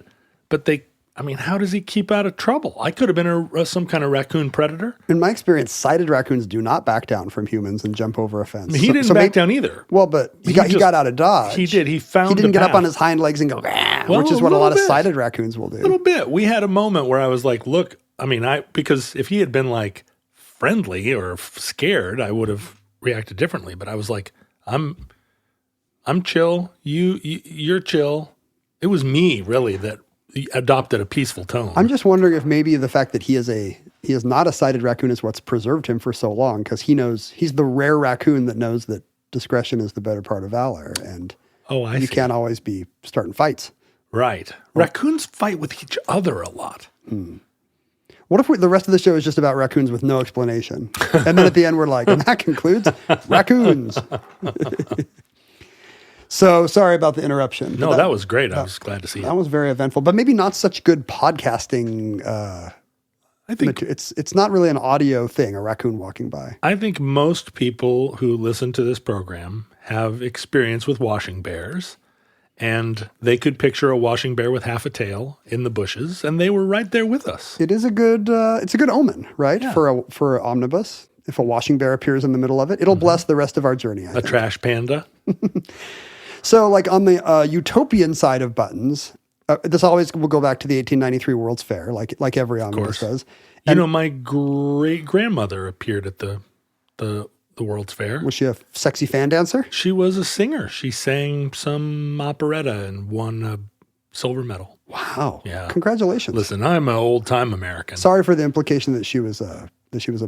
they. I mean, how does he keep out of trouble? I could have been some kind of raccoon predator. In my experience, sighted raccoons do not back down from humans and jump over a fence. He didn't back down either. Well, but he got out of dodge. He did. He found. He didn't a get up path. on his hind legs and go, Well, which is what a lot of bit. sighted raccoons will do. A little bit. We had a moment where I was like, "Look, I mean, because if he had been like friendly or scared, I would have reacted differently." But I was like, "I'm chill. You're chill." It was me really that adopted a peaceful tone. I'm just wondering if maybe the fact that he is not a sighted raccoon is what's preserved him for so long, because he's the rare raccoon that knows that discretion is the better part of valor, and I you see. can't always be starting fights. Right. Raccoons fight with each other a lot. What if the rest of the show is just about raccoons with no explanation? And then at the end we're like, and that concludes raccoons. So sorry about the interruption. No, that was great. I was glad to see it. That was very eventful, but maybe not such good podcasting. I think it's not really an audio thing, a raccoon walking by. I think most people who listen to this program have experience with washing bears, and they could picture a washing bear with half a tail in the bushes, and they were right there with us. It is a good omen, right? Yeah. For an omnibus. If a washing bear appears in the middle of it, it'll bless the rest of our journey. I A think. trash panda. So, like on the utopian side of buttons, this always will go back to the 1893 World's Fair, like every omnibus does. You know, my great grandmother appeared at the World's Fair. Was she a sexy fan dancer? She was a singer. She sang some operetta and won a silver medal. Wow! Yeah. Congratulations. Listen, I'm an old time American. Sorry for the implication that she was a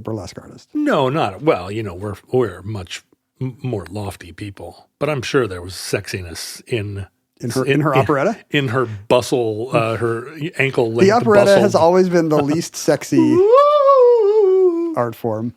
burlesque artist. No, not well. You know, we're much more lofty people, but I'm sure there was sexiness in her operetta, in her bustle, her ankle length. The operetta bustled. has always been the least sexy art form.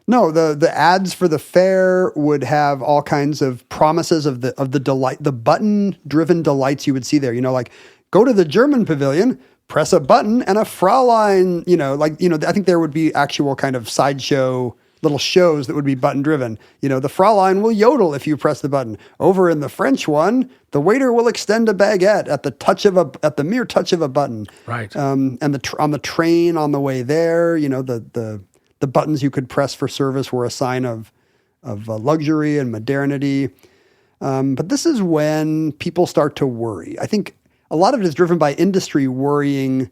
No, the ads for the fair would have all kinds of promises of the delight, the button-driven delights you would see there. You know, like go to the German pavilion, press a button, and a Fraulein. I think there would be actual kind of sideshow little shows that would be button-driven. You know, the Fraulein will yodel if you press the button. Over in the French one, the waiter will extend a baguette at the mere touch of a button. Right. And on the train on the way there, you know, the buttons you could press for service were a sign of luxury and modernity. But this is when people start to worry. I think a lot of it is driven by industry worrying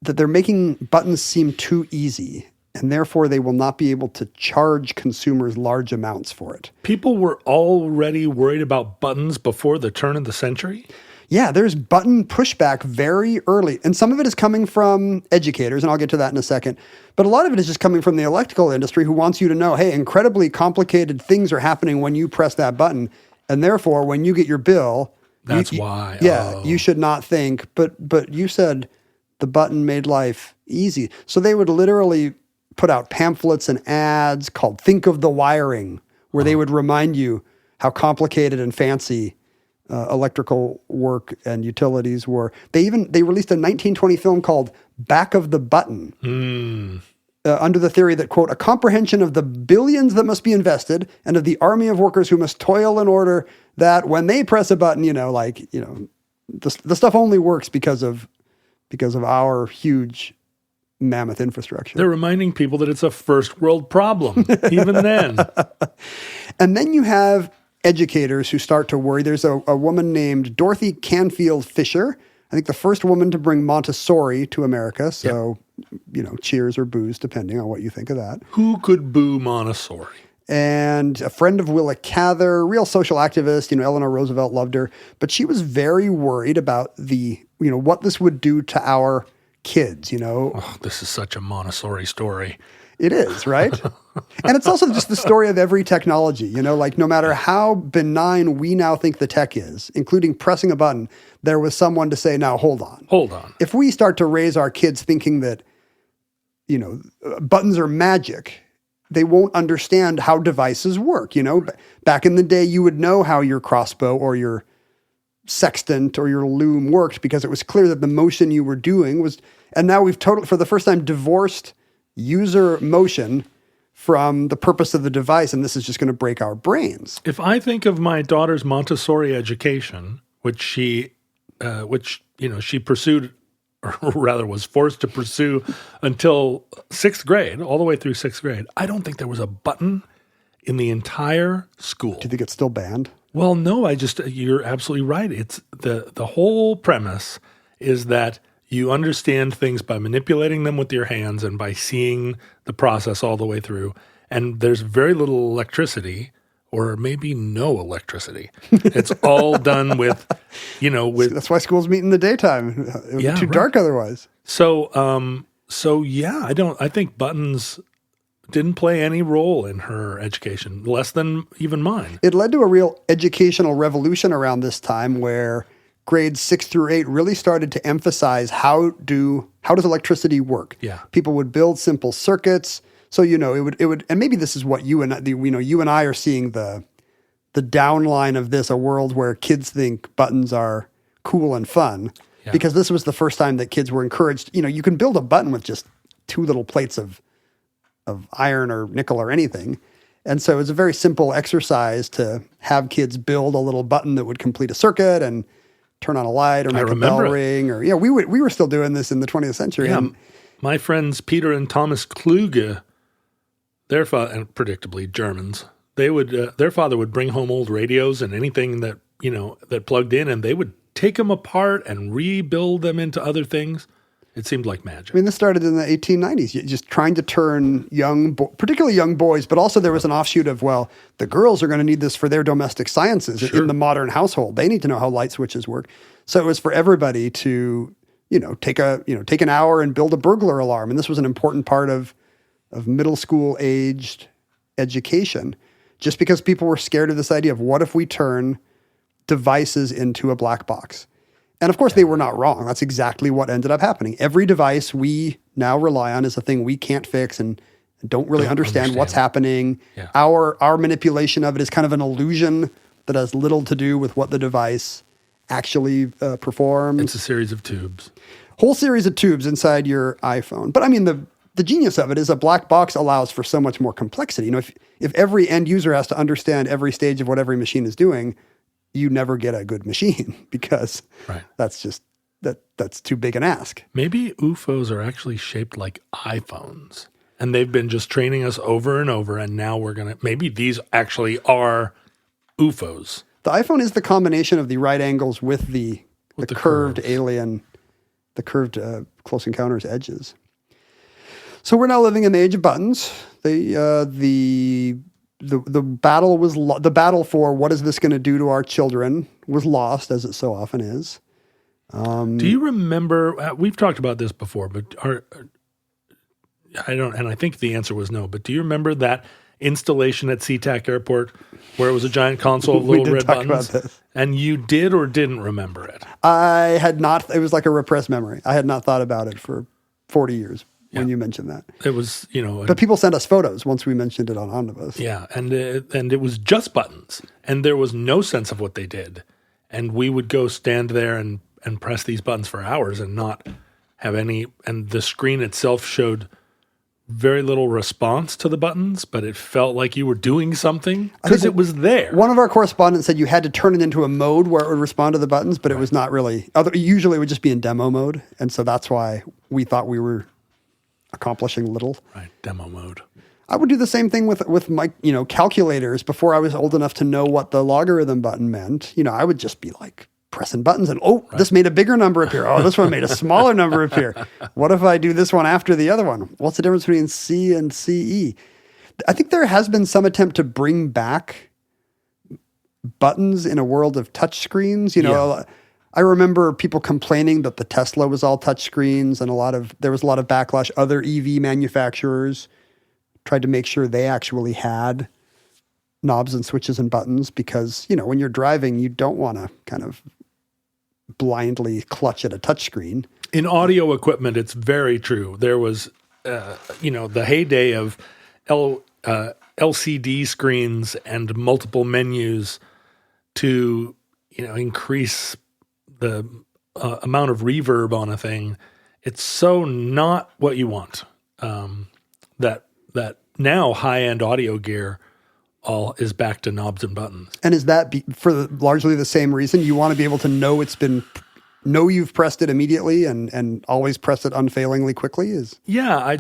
that they're making buttons seem too easy, and therefore they will not be able to charge consumers large amounts for it. People were already worried about buttons before the turn of the century? Yeah, there's button pushback very early. And some of it is coming from educators, and I'll get to that in a second. But a lot of it is just coming from the electrical industry, who wants you to know, hey, incredibly complicated things are happening when you press that button. And therefore, when you get your bill... That's why. Yeah, you should not think, but you said the button made life easy. So they would literally put out pamphlets and ads called Think of the Wiring, where they would remind you, how complicated and fancy electrical work and utilities were. They released a 1920 film called Back of the Button. Under the theory that, quote, a comprehension of the billions that must be invested and of the army of workers who must toil in order that when they press a button, the stuff only works because of our huge mammoth infrastructure. They're reminding people that it's a first world problem, even then. And then you have educators who start to worry. There's a woman named Dorothy Canfield Fisher, I think the first woman to bring Montessori to America. So, cheers or boos, depending on what you think of that. Who could boo Montessori? And a friend of Willa Cather, real social activist, Eleanor Roosevelt loved her. But she was very worried about what this would do to our kids, Oh, this is such a Montessori story. It is, right? And it's also just the story of every technology, no matter how benign we now think the tech is, including pressing a button, there was someone to say, now, hold on. Hold on. If we start to raise our kids thinking that, buttons are magic, they won't understand how devices work. Back in the day, you would know how your crossbow or your sextant or your loom worked because it was clear that the motion you were doing was, and now we've for the first time, divorced user motion from the purpose of the device, and this is just going to break our brains. If I think of my daughter's Montessori education, which she pursued, or rather was forced to pursue until 6th grade, all the way through 6th grade, I don't think there was a button in the entire school. Do you think it's still banned? Well, no, you're absolutely right. It's the whole premise is that you understand things by manipulating them with your hands and by seeing the process all the way through. And there's very little electricity, or maybe no electricity. It's all done with. That's why schools meet in the daytime. It would be too dark otherwise. So I think buttons didn't play any role in her education, less than even mine. It led to a real educational revolution around this time where grades 6 through 8 really started to emphasize how does electricity work? Yeah. People would build simple circuits. So, it would, and maybe this is what you and I are seeing the downline of this, a world where kids think buttons are cool and fun, because this was the first time that kids were encouraged. You can build a button with just 2 little plates of iron or nickel or anything. And so it was a very simple exercise to have kids build a little button that would complete a circuit and turn on a light or make a bell ring. Or we were still doing this in the 20th century. Yeah, my friends Peter and Thomas Kluge, their father, and predictably Germans, they would their father would bring home old radios and anything that that plugged in, and they would take them apart and rebuild them into other things. It seemed like magic. This started in the 1890s, just trying to turn particularly young boys, but also there was an offshoot of, the girls are going to need this for their domestic sciences in the modern household. They need to know how light switches work. So it was for everybody to, take an hour and build a burglar alarm. And this was an important part of middle school aged education, just because people were scared of this idea of what if we turn devices into a black box? And of course, they were not wrong. That's exactly what ended up happening. Every device we now rely on is a thing we can't fix and don't really understand what's happening. Yeah. Our manipulation of it is kind of an illusion that has little to do with what the device actually performs. It's a series of tubes. Whole series of tubes inside your iPhone. But the genius of it is a black box allows for so much more complexity. If every end user has to understand every stage of what every machine is doing, you never get a good machine because that's just that's too big an ask. Maybe UFOs are actually shaped like iPhones, and they've been just training us over and over, and now maybe these actually are UFOs. The iPhone is the combination of the right angles with the curved curves. alien, the curved Close Encounters edges. So we're now living in the age of buttons. The battle was the battle for what is this going to do to our children was lost, as it so often is. Do you remember? We've talked about this before, but I don't. And I think the answer was no. But do you remember that installation at SeaTac Airport where it was a giant console of little red buttons? About this. And you did or didn't remember it? I had not. It was like a repressed memory. I had not thought about it for 40 years. when you mentioned that. It was, But people sent us photos once we mentioned it on Omnibus. yeah, and it was just buttons, and there was no sense of what they did, and we would go stand there and press these buttons for hours and not have any, and the screen itself showed very little response to the buttons, but it felt like you were doing something because it was there. One of our correspondents said you had to turn it into a mode where it would respond to the buttons, but it was not really. Usually it would just be in demo mode, and so that's why we thought we were accomplishing little. Right, demo mode. I would do the same thing with my calculators before I was old enough to know what the logarithm button meant. I would just be like pressing buttons and this made a bigger number appear. Oh, this one made a smaller number appear. What if I do this one after the other one? What's the difference between C and CE? I think there has been some attempt to bring back buttons in a world of touch screens. I remember people complaining that the Tesla was all touch screens, and there was a lot of backlash. Other EV manufacturers tried to make sure they actually had knobs and switches and buttons because, when you're driving, you don't want to kind of blindly clutch at a touchscreen. In audio equipment, it's very true. There was, the heyday of LCD screens and multiple menus to, increase the amount of reverb on a thing. It's so not what you want. That now high-end audio gear all is back to knobs and buttons. And is that for largely the same reason? You want to be able to know you've pressed it immediately and always press it unfailingly quickly? Yeah, I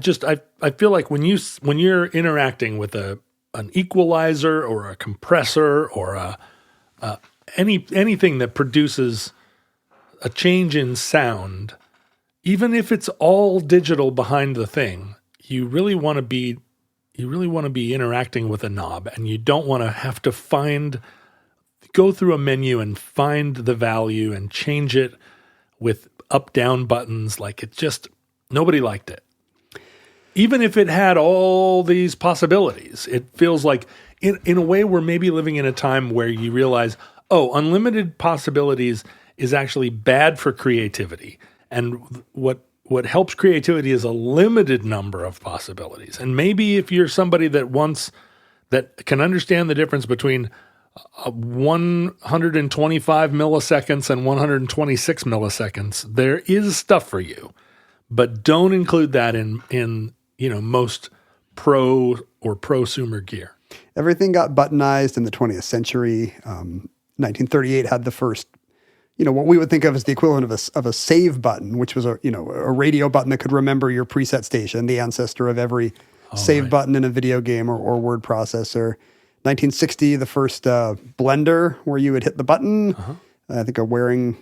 feel like when you're interacting with an equalizer or a compressor or anything that produces a change in sound, even if it's all digital behind the thing, you really want to be interacting with a knob, and you don't want to have to go through a menu and find the value and change it with up-down buttons. Like nobody liked it. Even if it had all these possibilities, it feels like in a way we're maybe living in a time where you realize, unlimited possibilities is actually bad for creativity. And what helps creativity is a limited number of possibilities. And maybe if you're somebody that can understand the difference between 125 milliseconds and 126 milliseconds, there is stuff for you. But don't include that in most pro or prosumer gear. Everything got buttonized in the 20th century. 1938 had the first, what we would think of as the equivalent of a save button, which was a radio button that could remember your preset station, the ancestor of every save button in a video game or word processor. 1960, the first blender where you would hit the button. I think a wearing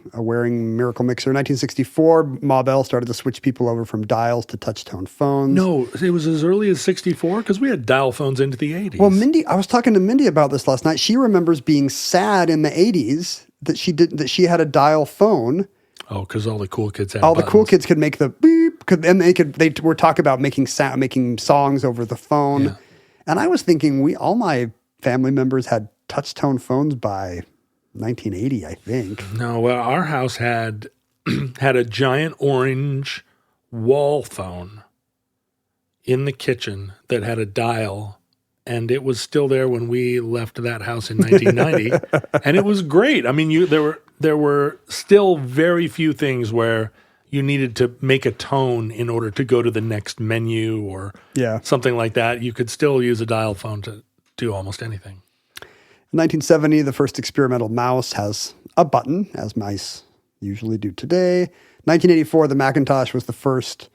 Miracle Mixer. 1964, Ma Bell started to switch people over from dials to touch-tone phones. No, it was as early as 64 because we had dial phones into the 80s. Well, I was talking to Mindy about this last night. She remembers being sad in the 80s that she had a dial phone. Oh, because all the cool kids had all buttons. The cool kids could make the beep, and they were talking about making songs over the phone. Yeah. And I was thinking all my family members had touch-tone phones by 1980, I think. No, well, our house had a giant orange wall phone in the kitchen that had a dial, and it was still there when we left that house in 1990, and it was great. I mean, there were still very few things where you needed to make a tone in order to go to the next menu or something like that. You could still use a dial phone to do almost anything. In 1970, the first experimental mouse has a button, as mice usually do today. 1984, the Macintosh was the first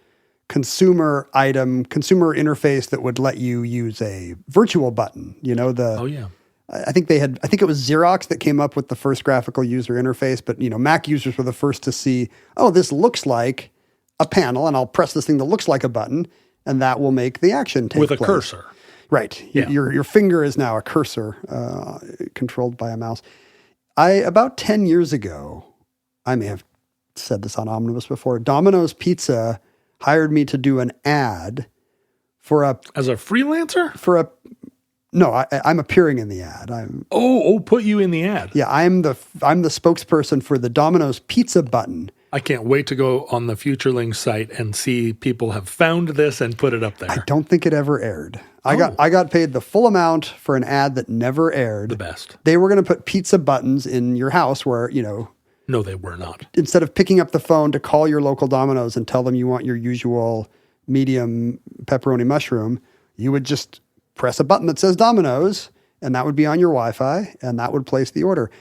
consumer interface that would let you use a virtual button. I think it was Xerox that came up with the first graphical user interface, but Mac users were the first to see, this looks like a panel, and I'll press this thing that looks like a button, and that will make the action take place. With a cursor. Right. Yeah. Your finger is now a cursor controlled by a mouse. About 10 years ago, I may have said this on Omnibus before, Domino's Pizza hired me to do an ad as a freelancer? No, I'm appearing in the ad. Put you in the ad. Yeah, I'm the spokesperson for the Domino's Pizza button, I can't wait to go on the Futurelings site and see people have found this and put it up there. I don't think it ever aired. I got paid the full amount for an ad that never aired. The best. They were going to put pizza buttons in your house where, No, they were not. instead of picking up the phone to call your local Domino's and tell them you want your usual medium pepperoni mushroom, you would just press a button that says Domino's, and that would be on your Wi-Fi, and that would place the order.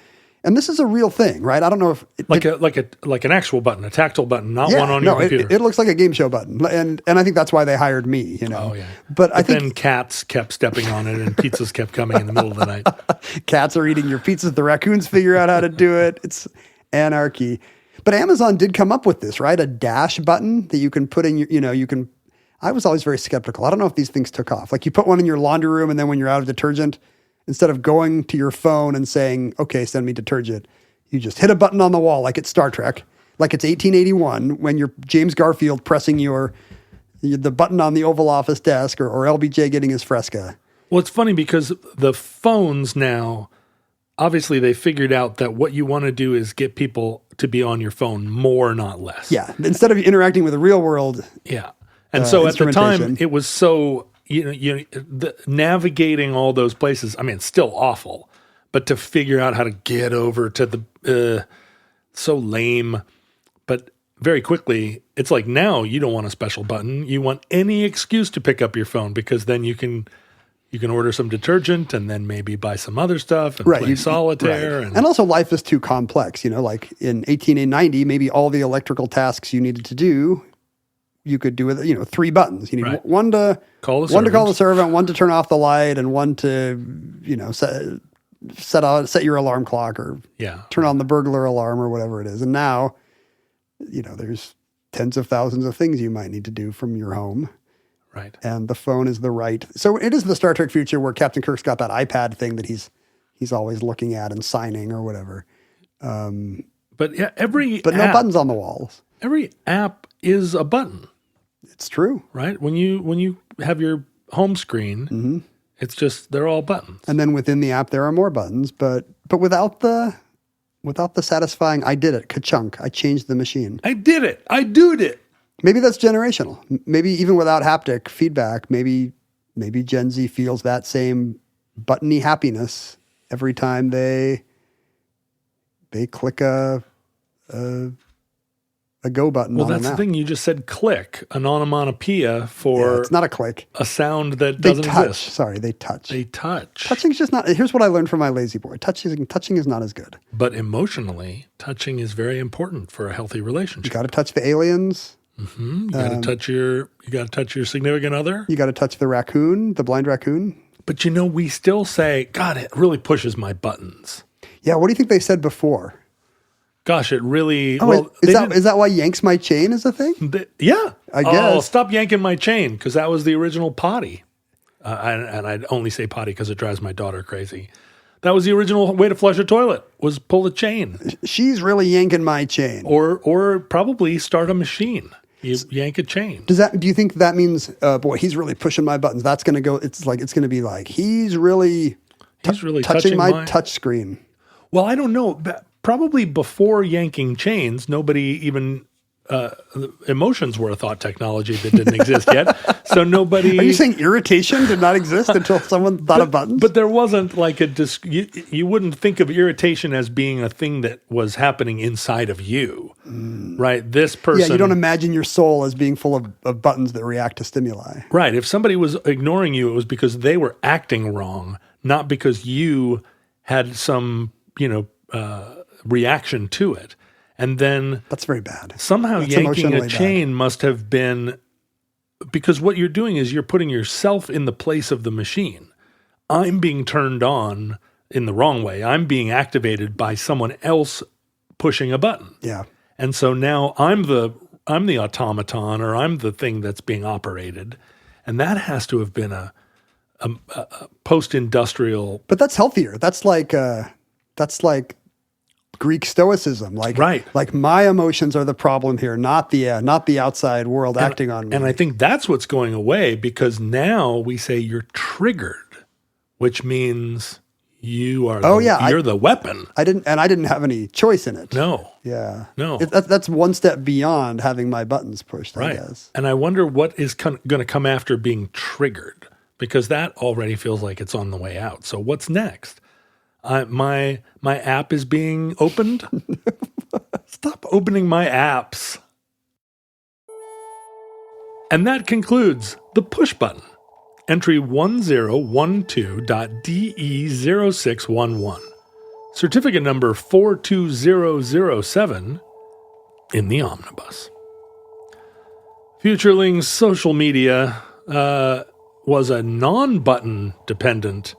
And this is a real thing, right? I don't know if Like an actual button, a tactile button, not one on your computer. It looks like a game show button, and I think that's why they hired me. Oh yeah. But I think then cats kept stepping on it, and pizzas kept coming in the middle of the night. cats are eating your pizzas. The raccoons figure out how to do it. It's anarchy. But Amazon did come up with this, right? A dash button that you can put in your, you can. I was always very skeptical. I don't know if these things took off. Like you put one in your laundry room, and then when you're out of detergent, instead of going to your phone and saying, okay, send me detergent, you just hit a button on the wall like it's Star Trek, like it's 1881 when you're James Garfield pressing the button on the Oval Office desk or LBJ getting his Fresca. Well, it's funny because the phones now, obviously they figured out that what you want to do is get people to be on your phone more, not less. Yeah. Instead of interacting with the real world. Yeah. And so at the time, instrumentation. it was so, navigating all those places, I mean, it's still awful, but to figure out how to get over to the, so lame. But very quickly, it's like now you don't want a special button. You want any excuse to pick up your phone because then you can order some detergent and then maybe buy some other stuff and play solitaire. Right. And also life is too complex. Like in 1890, maybe all the electrical tasks you needed to do, you could do with, 3 buttons. You need one to call the servant, one to turn off the light, and one to, set your alarm clock or turn on the burglar alarm or whatever it is. And now, there's tens of thousands of things you might need to do from your home. Right. And the phone is the right. So it is the Star Trek future where Captain Kirk's got that iPad thing that he's always looking at and signing or whatever. But no buttons on the walls. Every app is a button. It's true. Right? When you have your home screen, it's just they're all buttons. And then within the app there are more buttons, but without the satisfying I did it, ka-chunk, I changed the machine. I did it. I doed it. Maybe that's generational. Maybe even without haptic feedback, maybe Gen Z feels that same buttony happiness every time they click a go button. Well, that's the thing. You just said click, an onomatopoeia for it's not a click. A sound that doesn't exist. Sorry, they touch. They touch. Touching's just not. Here's what I learned from my lazy boy. Touching is not as good. But emotionally, touching is very important for a healthy relationship. You got to touch the aliens. Mm-hmm. You got to touch your significant other. You got to touch the raccoon, the blind raccoon. But we still say, God, it really pushes my buttons. Yeah. What do you think they said before? Gosh, it really. Is that why yanks my chain is a thing? Yeah, I guess. Oh, stop yanking my chain because that was the original potty, and I'd only say potty because it drives my daughter crazy. That was the original way to flush a toilet was pull the chain. She's really yanking my chain, or probably start a machine. You yank a chain. Do you think that means, boy, he's really pushing my buttons? That's going to go. It's going to be like he's really touching my touch screen. Well, I don't know. Probably before yanking chains, nobody even emotions were a thought technology that didn't exist yet. So nobody. Are you saying irritation did not exist until someone thought of buttons? But there wasn't like you wouldn't think of irritation as being a thing that was happening inside of you, right? This person. Yeah, you don't imagine your soul as being full of buttons that react to stimuli. Right. If somebody was ignoring you, it was because they were acting wrong, not because you had some, reaction to it. And then that's very bad. Somehow yanking a chain must have been because what you're doing is you're putting yourself in the place of the machine. I'm being turned on in the wrong way. I'm being activated by someone else pushing a button. Yeah. And so now I'm the automaton or I'm the thing that's being operated. And that has to have been a post-industrial. But that's healthier. That's like Greek Stoicism, like my emotions are the problem here, not the outside world acting on me. And I think that's what's going away because now we say you're triggered, which means You are. You're the weapon. I didn't have any choice in it. No. Yeah. No. That's one step beyond having my buttons pushed, I guess. And I wonder what is going to come after being triggered, because that already feels like it's on the way out. So what's next? My app is being opened. Stop opening my apps. And that concludes the push button. Entry 1012.DE0611. Certificate number 42007 in the omnibus. Futureling's social media was a non-button dependent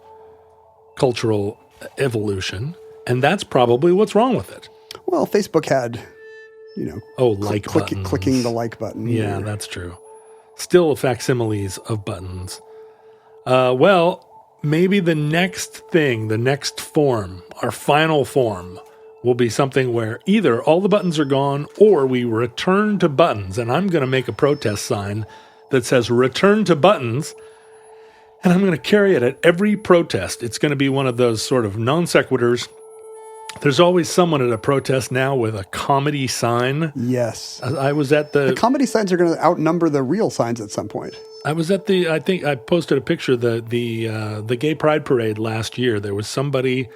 cultural evolution, and that's probably what's wrong with it. Well, Facebook had, buttons. Clicking the like button. Yeah, that's true. Still facsimiles of buttons. Maybe the next thing, the next form, our final form, will be something where either all the buttons are gone or we return to buttons. And I'm going to make a protest sign that says return to buttons. And I'm going to carry it at every protest. It's going to be one of those sort of non sequiturs. There's always someone at a protest now with a comedy sign. Yes. I was at the comedy signs are going to outnumber the real signs at some point. I was at I think I posted a picture of the Gay Pride Parade last year. There was somebody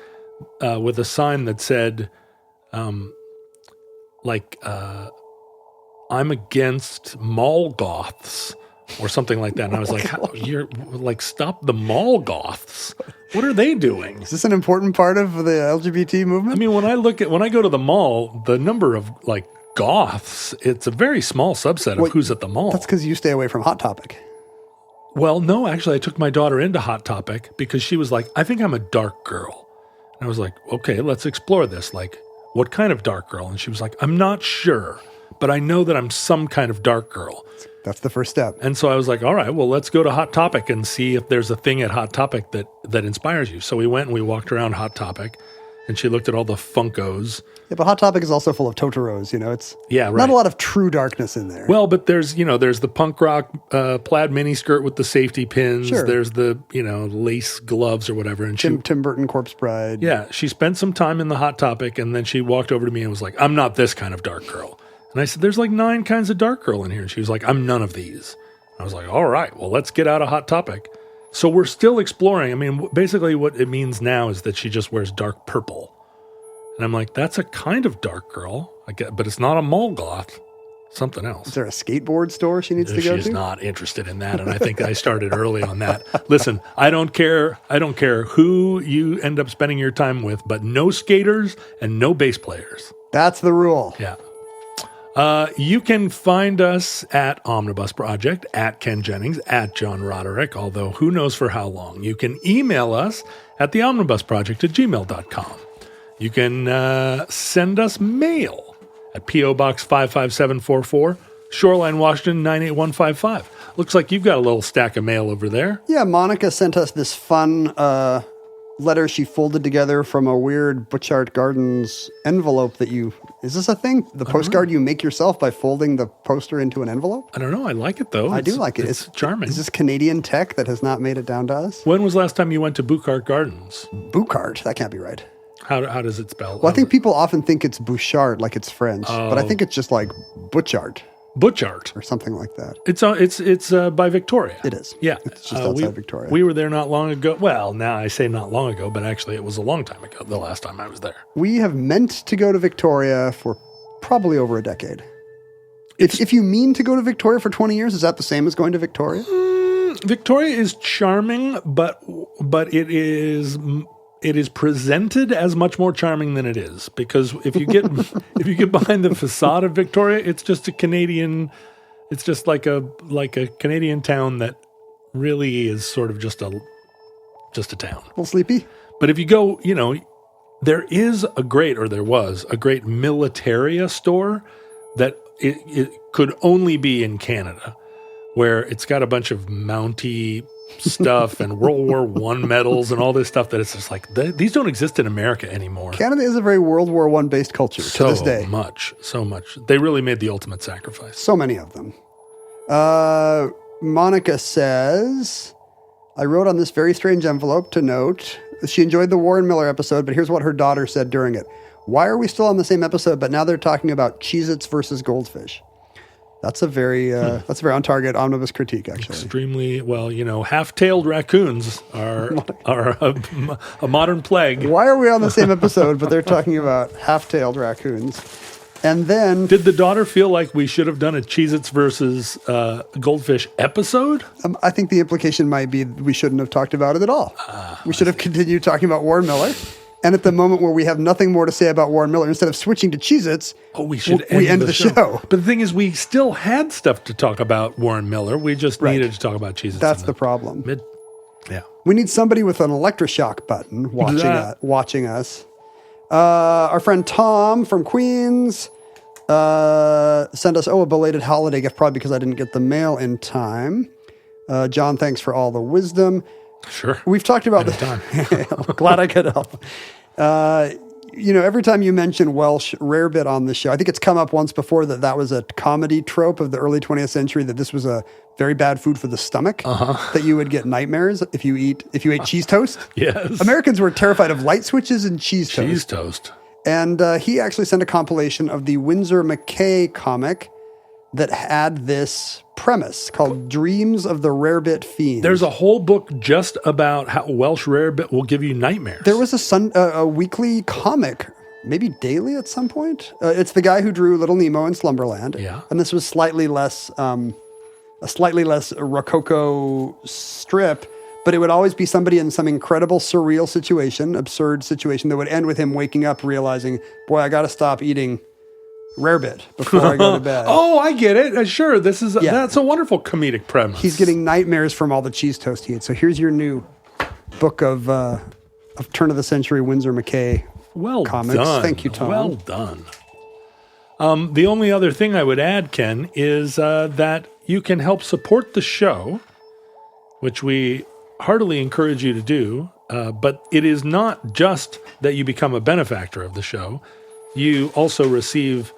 with a sign that said, I'm against mall goths or something like that. And I was like, you're like, stop the mall goths. What are they doing? Is this an important part of the LGBT movement? I mean, when I go to the mall, the number of like goths, it's a very small subset of who's at the mall. That's because you stay away from Hot Topic. Well, no, actually, I took my daughter into Hot Topic because she was like, I think I'm a dark girl. And I was like, okay, let's explore this. Like, what kind of dark girl? And she was like, I'm not sure, but I know that I'm some kind of dark girl. That's the first step. And so I was like, all right, well, let's go to Hot Topic and see if there's a thing at Hot Topic that inspires you. So we went and we walked around Hot Topic, and she looked at all the Funkos. Yeah, but Hot Topic is also full of Totoros, it's not a lot of true darkness in there. Well, but there's the punk rock plaid miniskirt with the safety pins. Sure. There's the, lace gloves or whatever. And Tim Burton Corpse Bride. Yeah, she spent some time in the Hot Topic, and then she walked over to me and was like, I'm not this kind of dark girl. And I said, there's like 9 kinds of dark girl in here. And she was like, I'm none of these. I was like, all right, well, let's get out of Hot Topic. So we're still exploring. I mean, basically what it means now is that she just wears dark purple. And I'm like, that's a kind of dark girl, but it's not a mall goth, something else. Is there a skateboard store she needs to go to? She's not interested in that. And I think I started early on that. Listen, I don't care who you end up spending your time with, but no skaters and no bass players. That's the rule. Yeah. You can find us at Omnibus Project, at Ken Jennings, at John Roderick, although who knows for how long. You can email us at theomnibusproject@gmail.com. You can send us mail at P.O. Box 55744, Shoreline, Washington 98155. Looks like you've got a little stack of mail over there. Yeah, Monica sent us this fun letter she folded together from a weird Butch Art Gardens envelope is this a thing? The postcard you make yourself by folding the poster into an envelope? I don't know. I like it, though. I do like it. It's charming. Is this Canadian tech that has not made it down to us? When was the last time you went to Bouchard Gardens? Bouchard? That can't be right. How does it spell? Well, I think people often think it's Bouchard, like it's French, but I think it's just like Butchart. Butchart. Or something like that. It's by Victoria. It is. Yeah. It's just outside Victoria. We were there not long ago. Well, now I say not long ago, but actually it was a long time ago, the last time I was there. We have meant to go to Victoria for probably over a decade. If you mean to go to Victoria for 20 years, is that the same as going to Victoria? Victoria is charming, but it is presented as much more charming than it is, because if you get behind the facade of Victoria, it's just like a Canadian town that really is sort of just a town. A little sleepy. But if you go, there was a great Militaria store that it could only be in Canada, where it's got a bunch of Mountie stuff and World War I medals and all this stuff that it's just like, these don't exist in America anymore. Canada is a very World War I based culture to this day. So much. They really made the ultimate sacrifice. So many of them. Monica says, I wrote on this very strange envelope to note, She enjoyed the Warren Miller episode, but here's what her daughter said during it. Why are we still on the same episode, but now they're talking about Cheez-Its versus goldfish? That's a very on target omnibus critique, actually. Extremely, well, half-tailed raccoons are a modern plague. Why are we on the same episode, but they're talking about half-tailed raccoons? And then... Did the daughter feel like we should have done a Cheez-Its versus goldfish episode? I think the implication might be we shouldn't have talked about it at all. We should have continued talking about Warren Miller. And at the moment where we have nothing more to say about Warren Miller, instead of switching to Cheez-Its, we end the show. But the thing is, we still had stuff to talk about Warren Miller. We just needed to talk about Cheez-Its. That's the problem. Yeah. We need somebody with an electroshock button watching us. Our friend Tom from Queens sent us, a belated holiday gift, probably because I didn't get the mail in time. John, thanks for all the wisdom. Sure. We've talked about this. Glad I could help. Every time you mention Welsh rarebit on the show, I think it's come up once before that was a comedy trope of the early 20th century, that this was a very bad food for the stomach, that you would get nightmares if you ate cheese toast. Yes. Americans were terrified of light switches and cheese toast. Cheese toast. And he actually sent a compilation of the Winsor McCay comic that had this premise called Dreams of the Rarebit Fiend. There's a whole book just about how Welsh rarebit will give you nightmares. There was a weekly comic, maybe daily at some point. It's the guy who drew Little Nemo in Slumberland. Yeah. And this was a slightly less rococo strip, but it would always be somebody in some incredible surreal situation, absurd situation that would end with him waking up realizing, boy, I got to stop eating rarebit before I go to bed. Oh, I get it. Sure. That's a wonderful comedic premise. He's getting nightmares from all the cheese toast he ate. So here's your new book of turn of the century Winsor McCay comics. Done. Thank you, Tom. Well done. The only other thing I would add, Ken, is that you can help support the show, which we heartily encourage you to do. But it is not just that you become a benefactor of the show. You also receive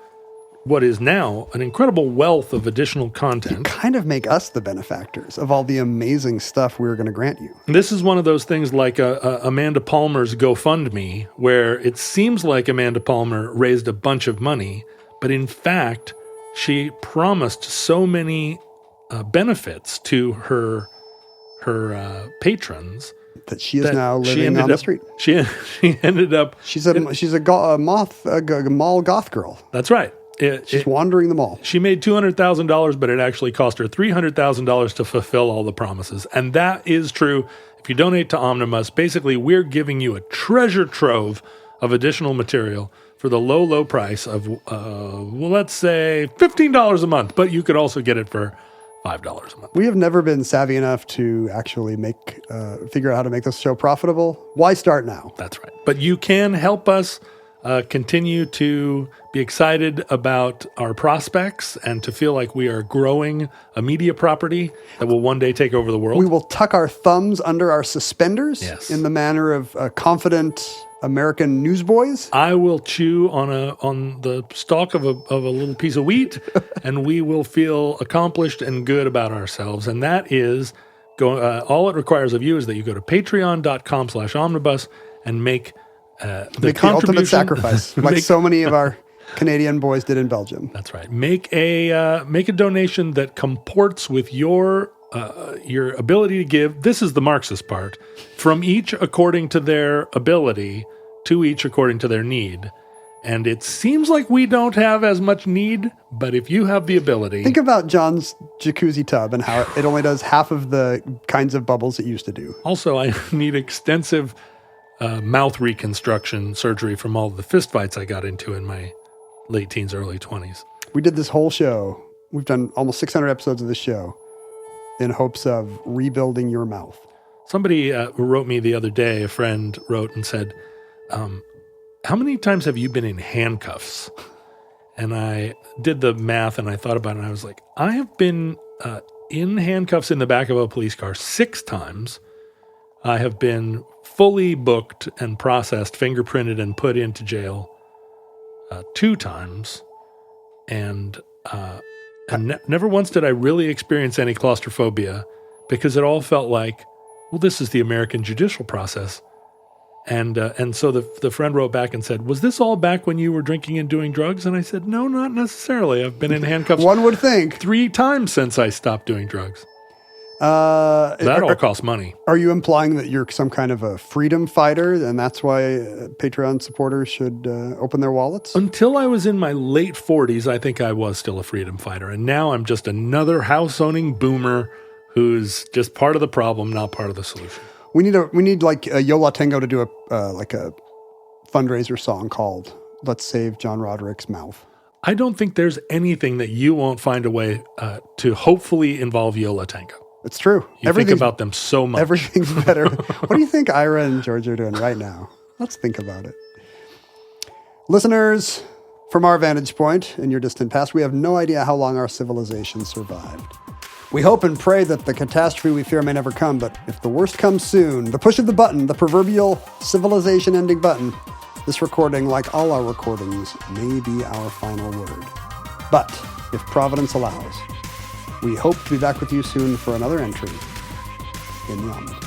what is now an incredible wealth of additional content. You kind of make us the benefactors of all the amazing stuff we're going to grant you. This is one of those things like Amanda Palmer's GoFundMe, where it seems like Amanda Palmer raised a bunch of money, but in fact, she promised so many benefits to her patrons that she is now living on the street. She ended up... She's a mall goth girl. That's right. She's wandering the mall. She made $200,000, but it actually cost her $300,000 to fulfill all the promises. And that is true. If you donate to Omnibus, basically we're giving you a treasure trove of additional material for the low, low price of, let's say $15 a month. But you could also get it for $5 a month. We have never been savvy enough to actually figure out how to make this show profitable. Why start now? That's right. But you can help us continue to be excited about our prospects and to feel like we are growing a media property that will one day take over the world. We will tuck our thumbs under our suspenders Yes. in the manner of confident American newsboys. I will chew on the stalk of a little piece of wheat, and we will feel accomplished and good about ourselves. And that is all it requires of you is that you go to patreon.com/omnibus and make the ultimate sacrifice, like so many of our Canadian boys did in Belgium. That's right. Make a donation that comports with your ability to give. This is the Marxist part. From each according to their ability, to each according to their need. And it seems like we don't have as much need, but if you have the ability... Think about John's jacuzzi tub and how it only does half of the kinds of bubbles it used to do. Also, I need extensive mouth reconstruction surgery from all the fistfights I got into in my late teens, early 20s. We did this whole show. We've done almost 600 episodes of this show in hopes of rebuilding your mouth. Somebody wrote me the other day, a friend wrote and said, how many times have you been in handcuffs? And I did the math and I thought about it and I was like, I have been in handcuffs in the back of a police car 6 times. I have been fully booked and processed, fingerprinted and put into jail 2 times. And never once did I really experience any claustrophobia because it all felt like, well, this is the American judicial process. And so the friend wrote back and said, was this all back when you were drinking and doing drugs? And I said, no, not necessarily. I've been in handcuffs One would think. 3 times since I stopped doing drugs. That all costs money. Are you implying that you're some kind of a freedom fighter, and that's why Patreon supporters should open their wallets? Until I was in my late 40s, I think I was still a freedom fighter. And now I'm just another house-owning boomer who's just part of the problem, not part of the solution. We need like Yola Tango to do a fundraiser song called "Let's Save John Roderick's Mouth." I don't think there's anything that you won't find a way to hopefully involve Yola Tango. It's true. You think about them so much. Everything's better. What do you think Ira and George are doing right now? Let's think about it. Listeners, from our vantage point in your distant past, we have no idea how long our civilization survived. We hope and pray that the catastrophe we fear may never come, but if the worst comes soon, the push of the button, the proverbial civilization-ending button, this recording, like all our recordings, may be our final word. But if Providence allows, we hope to be back with you soon for another entry in the Omnibus.